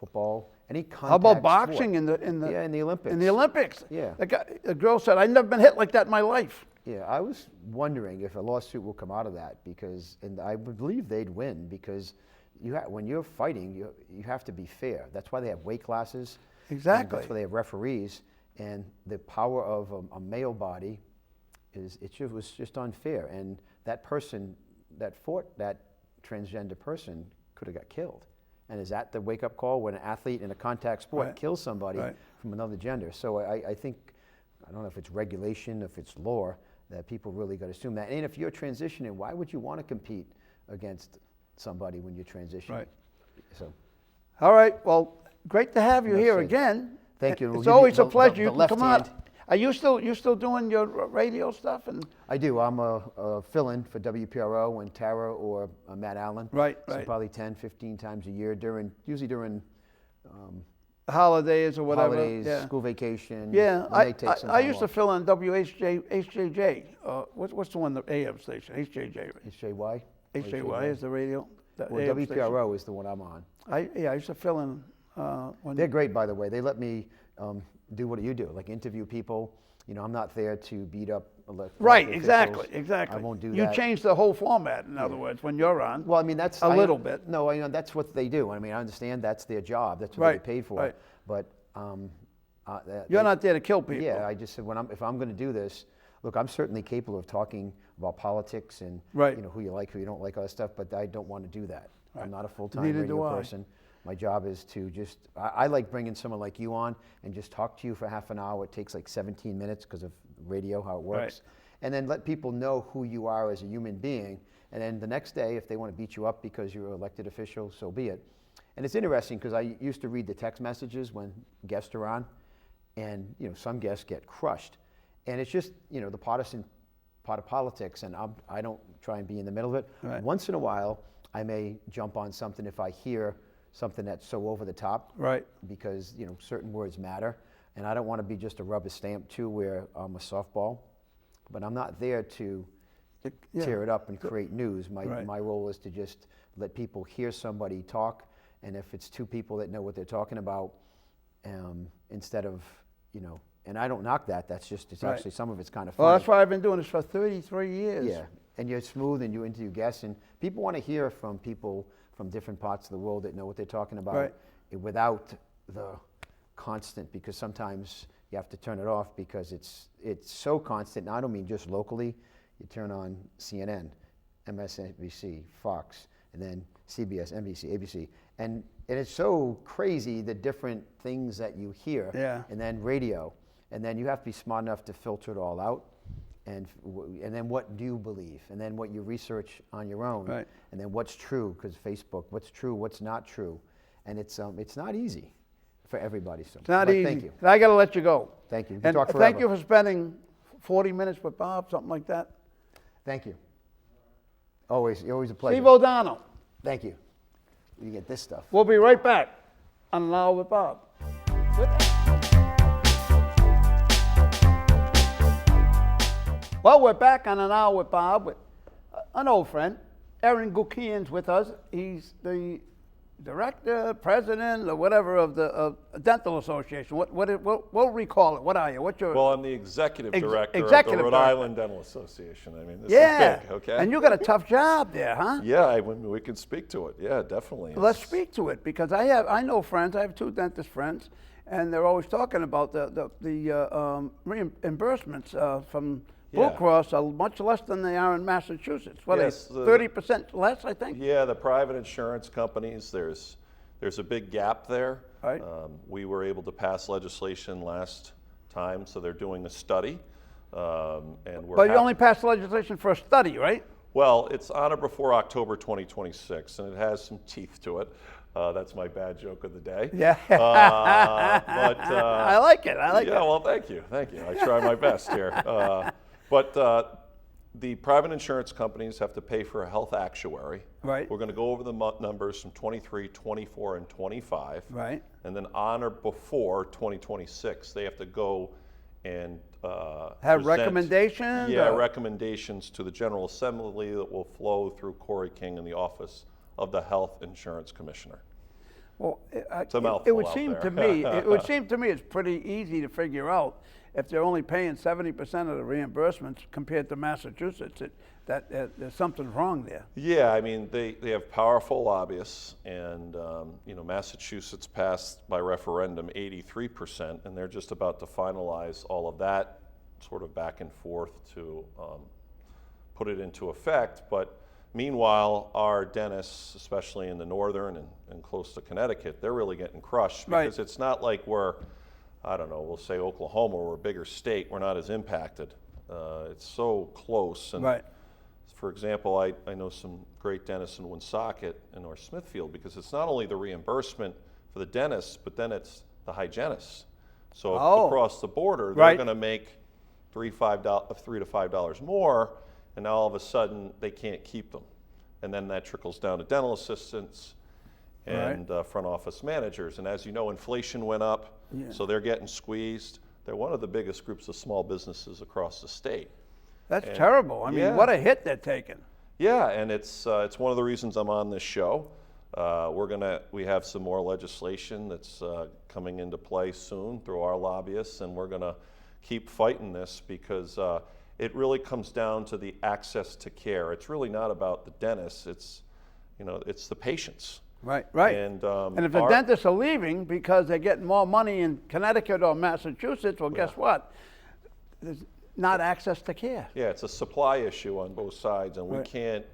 football, any contact how about boxing sport, in the Olympics? In the Olympics, yeah. The girl said, "I've never been hit like that in my life." Yeah, I was wondering if a lawsuit will come out of that and I believe they'd win because when you're fighting, you have to be fair. That's why they have weight classes. Exactly. That's why they have referees, and the power of a male body was just unfair, and that person that fought that transgender person could have got killed. And is that the wake-up call when an athlete in a contact sport kills somebody from another gender? So I think, I don't know if it's regulation, if it's law, that people really got to assume that. And if you're transitioning, why would you want to compete against somebody when you're transitioning? Right. So. All right. Well, great to have you here again. Thank you. It's always a pleasure. You can come out. Are you still doing your radio stuff? And I do. I'm a fill-in for WPRO and Tara or Matt Allen. Right. So probably 10, 15 times a year usually during holidays or whatever. Holidays, school vacation. Yeah, I used to off. fill in HJJ. What's the one, the AM station? HJJ. HJY? HJY is the radio. Well, WPRO is the one I'm on. I used to fill in. They're great, by the way. They let me do what you do, like interview people. I'm not there to beat up right, officials. exactly. I won't do that. You change the whole format, in other words, when you're on. Well, I mean, that's a little bit. No, that's what they do. I mean, I understand that's their job. That's what they get paid for. Right. But you're not there to kill people. Yeah, I just said if I'm going to do this, look, I'm certainly capable of talking about politics and who you like, who you don't like, all that stuff. But I don't want to do that. Right. I'm not a full-time radio person. My job is to I like bringing someone like you on and just talk to you for half an hour. It takes like 17 minutes because of radio, how it works. Right. And then let people know who you are as a human being. And then the next day, if they want to beat you up because you're an elected official, so be it. And it's interesting because I used to read the text messages when guests are on. And, some guests get crushed. And it's just, the partisan part of politics. And I don't try and be in the middle of it. Right. Once in a while, I may jump on something if I hear something that's so over the top, right? Because certain words matter, and I don't want to be just a rubber stamp too, where I'm a softball, but I'm not there to tear it up and create news. My role is to just let people hear somebody talk, and if it's two people that know what they're talking about, instead of and I don't knock that. That's just actually some of it's kind of funny. Well, that's why I've been doing this for 33 years. Yeah, and you're smooth and you interview guests, and people want to hear from people from different parts of the world that know what they're talking about without the constant, because sometimes you have to turn it off because it's so constant. And I don't mean just locally. You turn on CNN, MSNBC, Fox, and then CBS, NBC, ABC. And it's so crazy the different things that you hear. Yeah. And then radio. And then you have to be smart enough to filter it all out. and then what do you believe, and then what you research on your own, Right. and then what's true, because Facebook, what's true, what's not true, and it's not easy for everybody. So It's not but easy. Thank you. I got to let you go. Thank you. You And talk thank forever. you for spending 40 minutes with Bob, something like that. Thank you. Always a pleasure. Steve O'Donnell. Thank you. You get this stuff. We'll be right back on An Hour with Bob. Well, we're back on An Hour with Bob with an old friend. Aaron Guckian's with us. He's the director, president, or whatever of the Dental Association. What we call it? What are you? What's your? Well, I'm the executive director of the Rhode Island Dental Association. I mean, this is big, okay? And you got a tough job there, huh? Yeah, we can speak to it. Yeah, definitely. Let's speak to it, because I know friends. I have 2 dentist friends, and they're always talking about the reimbursements from Blue Yeah. Cross are much less than they are in Massachusetts. What Yes, is 30% less, I think? Yeah, the private insurance companies, there's a big gap there. Right. We were able to pass legislation last time, so they're doing a study. And we're But you only passed legislation for a study, right? Well, it's on or before October 2026, and it has some teeth to it. That's my bad joke of the day. Yeah. But I like it. I like yeah, it. well, thank you. I try my best here. But the private insurance companies have to pay for a health actuary. Right. We're going to go over the numbers from 23, 24, and 25. Right. And then on or before 2026, they have to go and Have present- recommendations? Yeah, or- recommendations to the General Assembly that will flow through Corey King in the office of the Health Insurance Commissioner. Well, a it mouthful would out seem there. to me. It would seem to me it's pretty easy to figure out if they're only paying 70% of the reimbursements compared to Massachusetts. That there's something wrong there. Yeah, I mean, they have powerful lobbyists, and Massachusetts passed by referendum 83%, and they're just about to finalize all of that sort of back and forth to put it into effect. But meanwhile, our dentists, especially in the northern and close to Connecticut, they're really getting crushed because It's not like we're, I don't know, we'll say Oklahoma, we're a bigger state, we're not as impacted. It's so close. And Right. For example, I know some great dentists in Woonsocket and North Smithfield, because it's not only the reimbursement for the dentists, but then it's the hygienists. So across the border, they're going to make $3 to $5 more, and now all of a sudden they can't keep them. And then that trickles down to dental assistants and front office managers. And as you know, inflation went up, so they're getting squeezed. They're one of the biggest groups of small businesses across the state. That's terrible. I mean, what a hit they're taking. Yeah, and it's one of the reasons I'm on this show. We have some more legislation that's coming into play soon through our lobbyists, and we're gonna keep fighting this because it really comes down to the access to care. It's really not about the dentists. It's the patients. Right. And if the dentists are leaving because they're getting more money in Connecticut or Massachusetts, well, guess what? There's not access to care. Yeah, it's a supply issue on both sides, and we can't,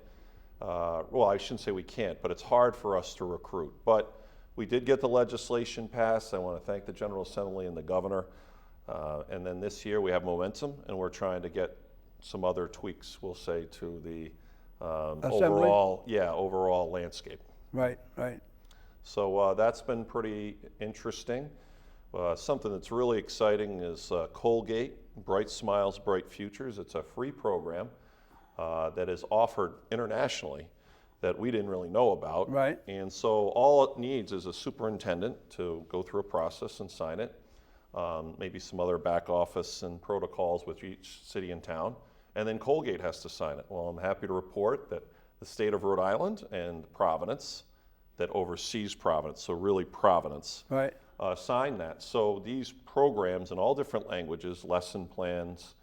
well, I shouldn't say we can't, but it's hard for us to recruit. But we did get the legislation passed. I want to thank the General Assembly and the governor. And then this year we have momentum, and we're trying to get some other tweaks, we'll say, to the overall landscape. Right. So that's been pretty interesting. Something that's really exciting is Colgate, Bright Smiles, Bright Futures. It's a free program that is offered internationally that we didn't really know about. Right. And so all it needs is a superintendent to go through a process and sign it, maybe some other back office and protocols with each city and town, and then Colgate has to sign it. Well, I'm happy to report that the state of Rhode Island and Providence, that oversees Providence, so really Providence, sign that. So these programs in all different languages, lesson plans,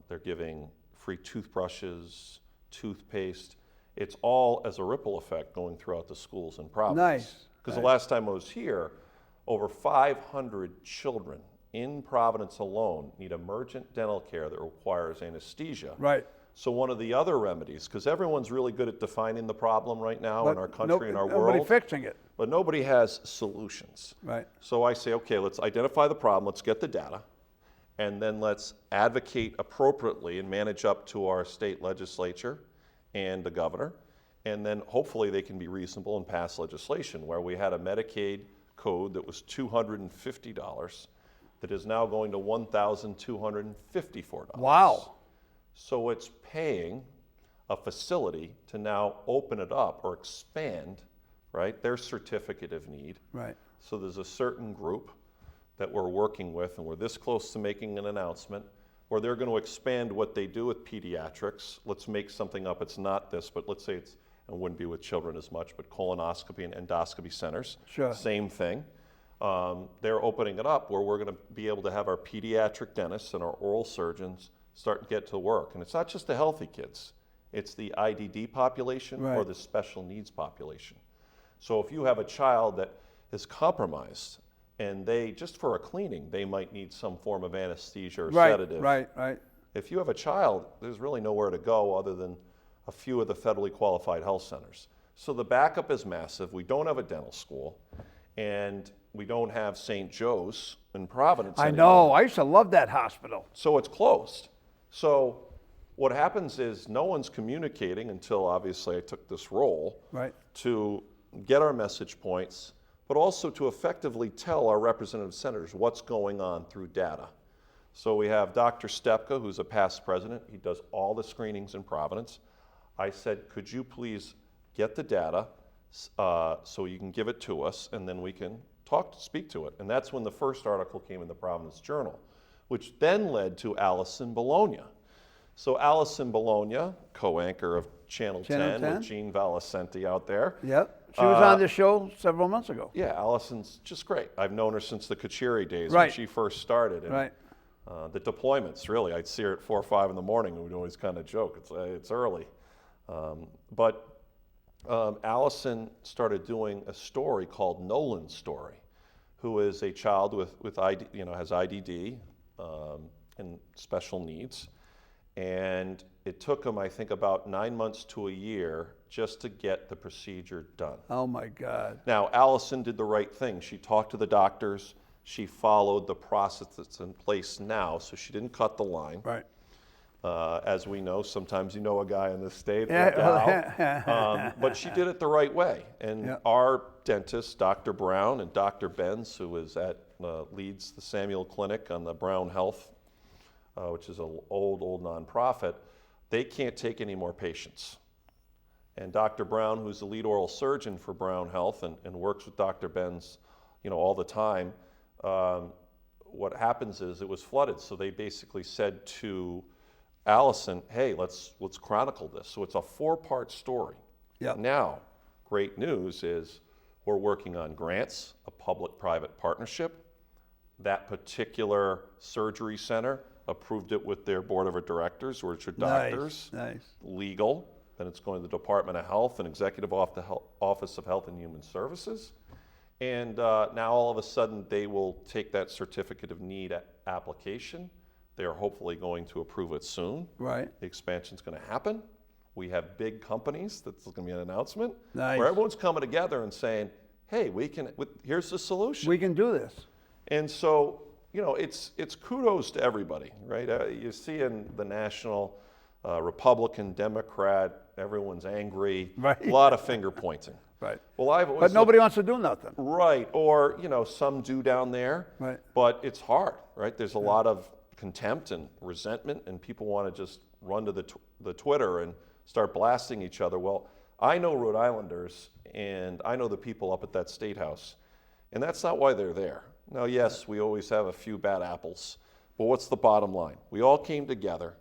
they're giving free toothbrushes, toothpaste. It's all as a ripple effect going throughout the schools in Providence. Nice. Because the last time I was here, over 500 children in Providence alone need emergent dental care that requires anesthesia. Right. So one of the other remedies, because everyone's really good at defining the problem right now in our country and our world. Nobody fixing it. But nobody has solutions. Right. So I say, okay, let's identify the problem, let's get the data, and then let's advocate appropriately and manage up to our state legislature and the governor, and then hopefully they can be reasonable and pass legislation where we had a Medicaid code that was $250 that is now going to $1,254. Wow. So it's paying a facility to now open it up or expand, right, their certificate of need. Right. So there's a certain group that we're working with, and we're this close to making an announcement where they're going to expand what they do with pediatrics. Let's make something up. It's not this, but let's say it wouldn't be with children as much, but colonoscopy and endoscopy centers. Sure. Same thing. They're opening it up where we're going to be able to have our pediatric dentists and our oral surgeons start to get to work. And it's not just the healthy kids. It's the IDD population or the special needs population. So if you have a child that is compromised and they, just for a cleaning, they might need some form of anesthesia or sedative. Right. If you have a child, there's really nowhere to go other than a few of the federally qualified health centers. So the backup is massive. We don't have a dental school, and we don't have St. Joe's in Providence I anymore. know. I used to love that hospital. So it's closed. So what happens is no one's communicating until obviously I took this role to get our message points, but also to effectively tell our representative senators what's going on through data. So we have Dr. Stepka, who's a past president. He does all the screenings in Providence. I said, could you please get the data so you can give it to us, and then we can speak to it. And that's when the first article came in the Providence Journal, which then led to Allison Bologna. So Allison Bologna, co-anchor of Channel 10 with Gene Valicenti out there. Yep. She was on the show several months ago. Yeah, Allison's just great. I've known her since the Kachiri days when she first started. And, the deployments, really, I'd see her at 4 or 5 in the morning, and we'd always kind of joke, it's early. But Allison started doing a story called Nolan's Story, who is a child with ID, has IDD and special needs. And it took him, I think, about 9 months to a year just to get the procedure done. Oh my God. Now, Allison did the right thing. She talked to the doctors. She followed the process that's in place now, so she didn't cut the line. Right. As we know, sometimes you know a guy in this state, but she did it the right way. And our dentists, Dr. Brown and Dr. Benz, who leads the Samuel Clinic on the Brown Health, which is an old nonprofit, they can't take any more patients. And Dr. Brown, who's the lead oral surgeon for Brown Health and works with Dr. Benz, all the time, what happens is it was flooded. So they basically said to Allison, hey, let's chronicle this. So it's a 4-part story. Yep. Now, great news is we're working on grants, a public-private partnership. That particular surgery center approved it with their board of directors, which are doctors, legal, then it's going to the Department of Health and Executive Office of Health and Human Services. And now all of a sudden they will take that certificate of need application. They are hopefully going to approve it soon. Right. The expansion's going to happen. We have big companies, that's going to be an announcement, Nice. where everyone's coming together and saying, hey, here's the solution. We can do this. And so, it's kudos to everybody, right? You see in the national Republican, Democrat, everyone's angry, Right. a lot of finger pointing. Right. Well, I've always But nobody wants to do nothing. Right, or some do down there. Right. But it's hard, right? There's a lot of contempt and resentment, and people want to just run to the Twitter and start blasting each other. Well, I know Rhode Islanders, and I know the people up at that State House, and that's not why they're there. Now, yes, we always have a few bad apples, but what's the bottom line? We all came together.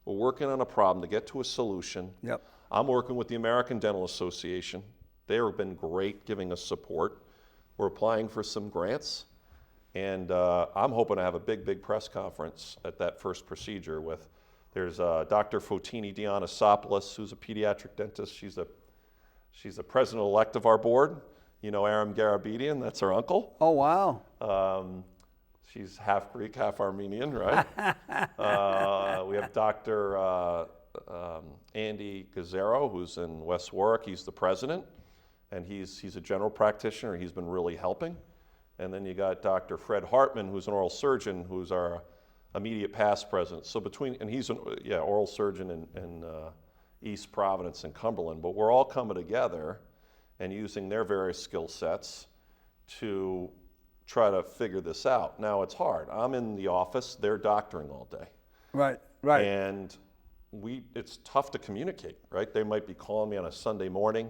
We're working on a problem to get to a solution. Yep. I'm working with the American Dental Association. They have been great giving us support. We're applying for some grants, and I'm hoping to have a big press conference at that first procedure there's Dr. Fotini Dionysopoulos, who's a pediatric dentist. She's the president-elect of our board. Aram Garabedian, that's her uncle. Oh, wow. She's half Greek, half Armenian, right? We have Dr. Andy Gazzaro, who's in West Warwick. He's the president, and he's a general practitioner. He's been really helping. And then you got Dr. Fred Hartman, who's an oral surgeon, who's our immediate past president. So and he's an oral surgeon in East Providence and Cumberland, but we're all coming together and using their various skill sets to try to figure this out. Now it's hard. I'm in the office, they're doctoring all day. Right, right. And it's tough to communicate, right? They might be calling me on a Sunday morning.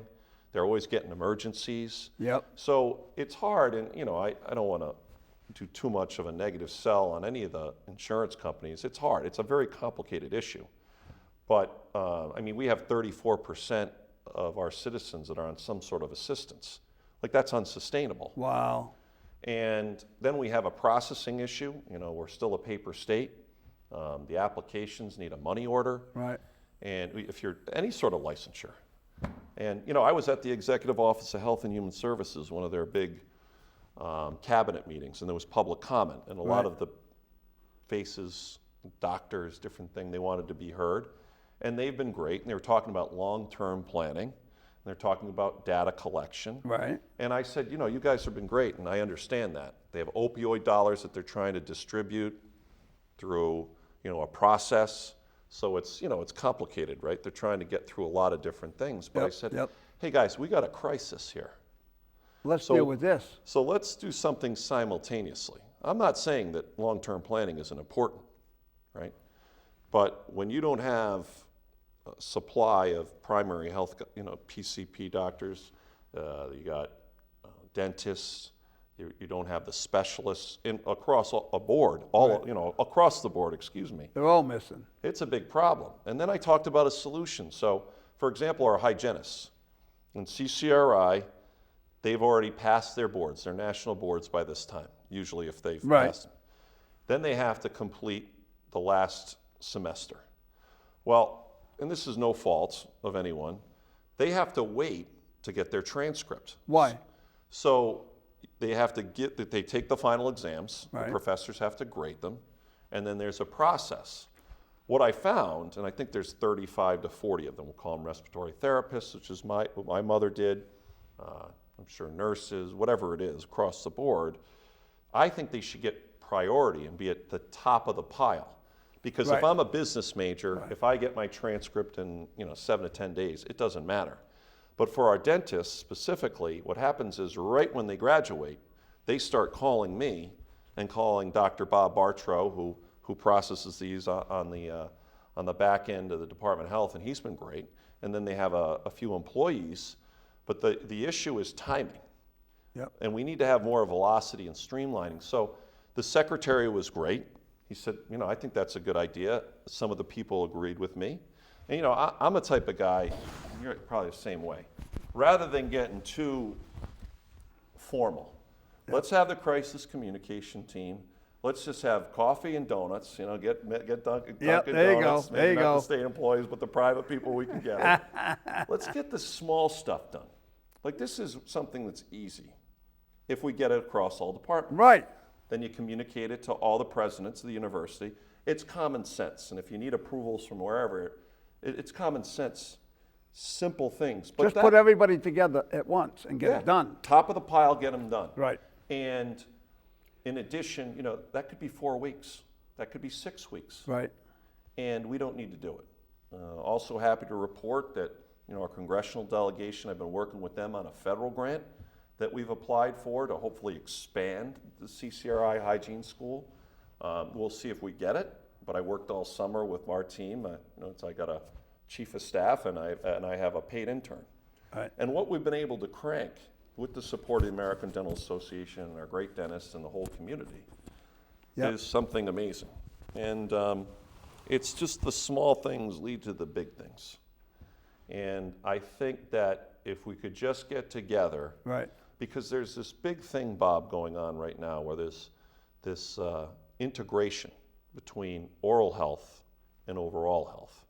They're always getting emergencies. Yep. So it's hard, and I don't want to do too much of a negative sell on any of the insurance companies. It's hard. It's a very complicated issue. But, we have 34% of our citizens that are on some sort of assistance. Like, that's unsustainable. Wow. And then we have a processing issue. We're still a paper state. The applications need a money order. Right. And if you're any sort of licensure. And, I was at the Executive Office of Health and Human Services, one of their big cabinet meetings, and there was public comment. And a lot of the faces, doctors, different thing, they wanted to be heard. And they've been great. And they were talking about long-term planning. And they're talking about data collection. Right. And I said, you guys have been great, and I understand that. They have opioid dollars that they're trying to distribute through, a process. So it's complicated, right? They're trying to get through a lot of different things. But I said, hey guys, we got a crisis here. Let's deal with this. So let's do something simultaneously. I'm not saying that long-term planning isn't important, right? But when you don't have a supply of primary health, PCP doctors, you got dentists, you don't have the specialists across a board, across the board, excuse me. They're all missing. It's a big problem. And then I talked about a solution. So, for example, our hygienists in CCRI, they've already passed their boards, their national boards by this time, usually if they've passed them. Then they have to complete the last semester. Well, and this is no fault of anyone, they have to wait to get their transcript. Why? So they have to they take the final exams, Right. The professors have to grade them, and then there's a process. What I found, and I think there's 35 to 40 of them, we'll call them respiratory therapists, which is what my mother did, I'm sure nurses, whatever it is, across the board, I think they should get priority and be at the top of the pile. Because if I'm a business major, if I get my transcript in 7 to 10 days, it doesn't matter. But for our dentists specifically, what happens is right when they graduate, they start calling me and calling Dr. Bob Bartrow, who processes these on the back end of the Department of Health, and he's been great. And then they have a few employees, but the issue is timing. Yep. And we need to have more velocity and streamlining. So the secretary was great. He said, I think that's a good idea. Some of the people agreed with me. And I'm a type of guy, you're probably the same way. Rather than getting too formal, let's have the crisis communication team. Let's just have coffee and donuts, get Dunkin' there you Donuts. go. There you Maybe not go. the state employees, but the private people, we can get it. Let's get the small stuff done. Like, this is something that's easy if we get it across all departments. Right. Then you communicate it to all the presidents of the university. It's common sense, and if you need approvals from wherever, it's common sense, simple things. But Just put everybody together at once and get it done. Top of the pile, get them done. Right. And in addition, that could be 4 weeks. That could be 6 weeks. Right. And we don't need to do it. Also happy to report that, our congressional delegation, I've been working with them on a federal grant that we've applied for to hopefully expand the CCRI Hygiene School. We'll see if we get it, but I worked all summer with our team. I got a chief of staff and I have a paid intern. Right. And what we've been able to crank with the support of the American Dental Association and our great dentists and the whole community is something amazing. And it's just the small things lead to the big things. And I think that if we could just get together, Right. because there's this big thing, Bob, going on right now where there's this integration between oral health and overall health.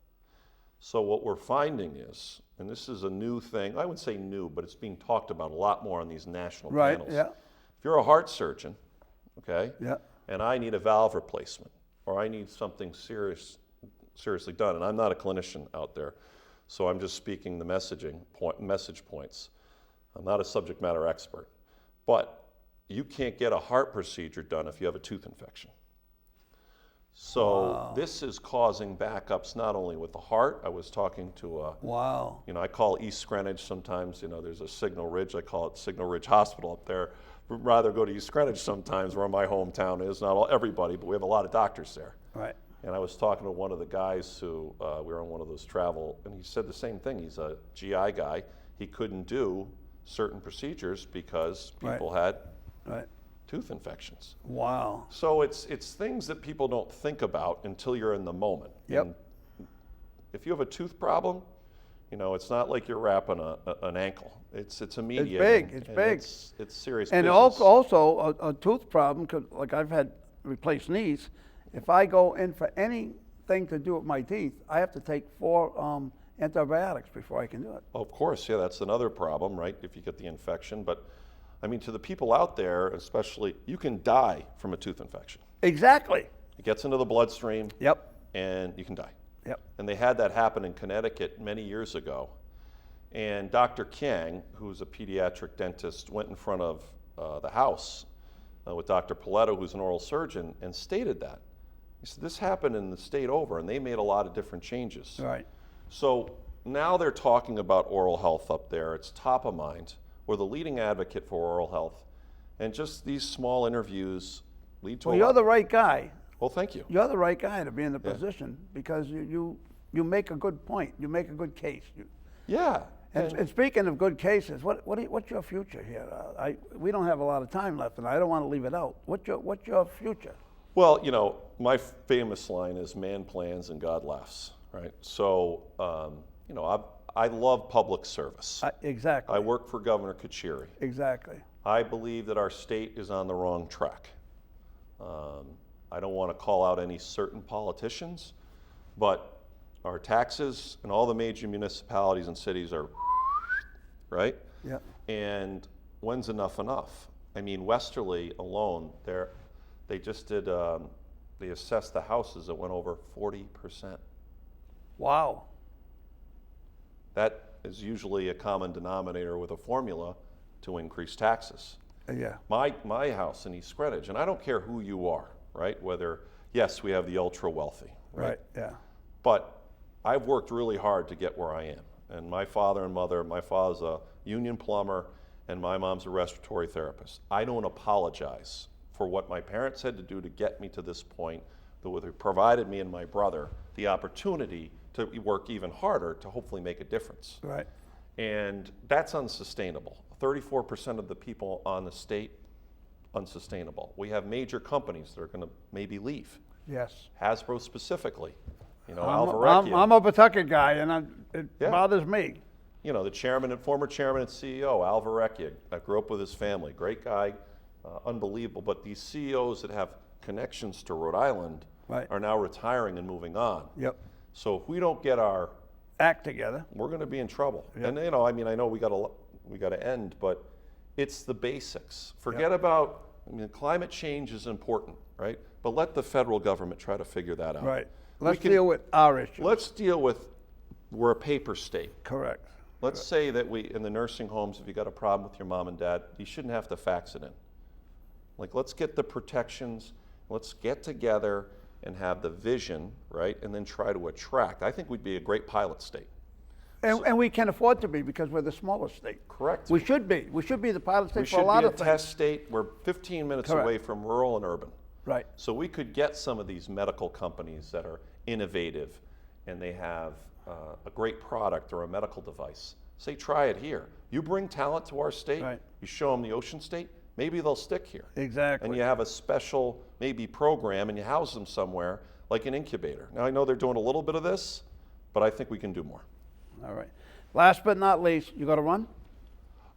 So what we're finding is, and this is a new thing, I wouldn't say new, but it's being talked about a lot more on these national panels. Yeah. If you're a heart surgeon, okay, Yeah. and I need a valve replacement, or I need something seriously done, and I'm not a clinician out there, so I'm just speaking the message points. I'm not a subject matter expert, but you can't get a heart procedure done if you have a tooth infection. So this is causing backups not only with the heart. I was talking to a, Wow. I call East Greenwich sometimes, there's a Signal Ridge, I call it Signal Ridge Hospital up there. Would rather go to East Greenwich sometimes, where my hometown is. Not everybody, but we have a lot of doctors there. Right. And I was talking to one of the guys who, we were on one of those travel, and he said the same thing. He's a GI guy. He couldn't do certain procedures because people had tooth infections. Wow. So it's things that people don't think about until you're in the moment. Yep. And if you have a tooth problem, it's not like you're wrapping an ankle. It's immediate. It's big. It's serious And business. also a tooth problem, 'cause like I've had replaced knees. If I go in for anything to do with my teeth, I have to take 4 antibiotics before I can do it. Of course, yeah, that's another problem, right? If you get the infection, but I mean, to the people out there, especially, you can die from a tooth infection. Exactly. It gets into the bloodstream. Yep. And you can die. Yep. And they had that happen in Connecticut many years ago. And Dr. King, who's a pediatric dentist, went in front of the House with Dr. Paletto, who's an oral surgeon, and stated that. He said, this happened in the state over, and they made a lot of different changes. Right. So now they're talking about oral health up there. It's top of mind. We're the leading advocate for oral health. And just these small interviews lead to Well, a you're lot. the right guy. Well, thank you. You're the right guy to be in the position because you make a good point. You make a good case. Yeah. And speaking of good cases, what's your future here? We don't have a lot of time left, and I don't want to leave it out. What's your future? Well, my famous line is "Man plans and God laughs." Right. So, I love public service. Exactly. I work for Governor Kucheri. Exactly. I believe that our state is on the wrong track. I don't want to call out any certain politicians, but our taxes in all the major municipalities and cities are right. Yeah. And when's enough? I mean, Westerly alone, they just did. They assessed the houses that went over 40%. Wow. That is usually a common denominator with a formula to increase taxes. Yeah. My house in East Greenwich, and I don't care who you are, right? Whether, yes, we have the ultra wealthy, right? Yeah. But I've worked really hard to get where I am. And my father and mother, my father's a union plumber, and my mom's a respiratory therapist. I don't apologize for what my parents had to do to get me to this point, that provided me and my brother the opportunity to work even harder to hopefully make a difference. Right. And that's unsustainable. 34% of the people on the state, unsustainable. We have major companies that are going to maybe leave. Yes. Hasbro specifically. I'm Alvarecchia. a Pawtucket guy, and it bothers me. The chairman and former chairman and CEO, Alvarecchia. I grew up with his family. Great guy, unbelievable. But these CEOs that have connections to Rhode Island are now retiring and moving on. Yep. So if we don't get our act together, we're going to be in trouble. Yep. And I know we got to end, but it's the basics. Forget about. Climate change is important, right? But let the federal government try to figure that out. right. Let's deal with our issues. Let's deal with. We're a paper state. Correct. Let's say that in the nursing homes, if you got a problem with your mom and dad, you shouldn't have to fax it in. Let's get the protections. Let's get together and have the vision, right? And then try to attract. I think we'd be a great pilot state. And we can afford to be because we're the smallest state. Correct. We should be. We should be the pilot state We for a lot should of be a things. test state. We're 15 minutes Correct. away from rural and urban. Right. So we could get some of these medical companies that are innovative and they have a great product or a medical device. Say, try it here. You bring talent to our state, Right. you show them the ocean state, maybe they'll stick here. Exactly. And you have a special maybe program and you house them somewhere like an incubator. Now I know they're doing a little bit of this, but I think we can do more. All right. Last but not least, you got to run?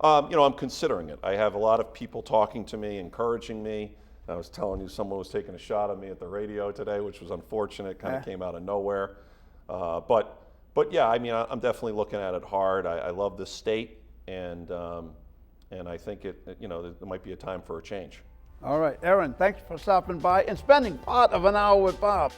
I'm considering it. I have a lot of people talking to me, encouraging me. I was telling you someone was taking a shot at me at the radio today, which was unfortunate, kind of came out of nowhere. But yeah, I'm definitely looking at it hard. I love this state, and I think there might be a time for a change. All right. Aaron, thanks for stopping by and spending part of an hour with Bob.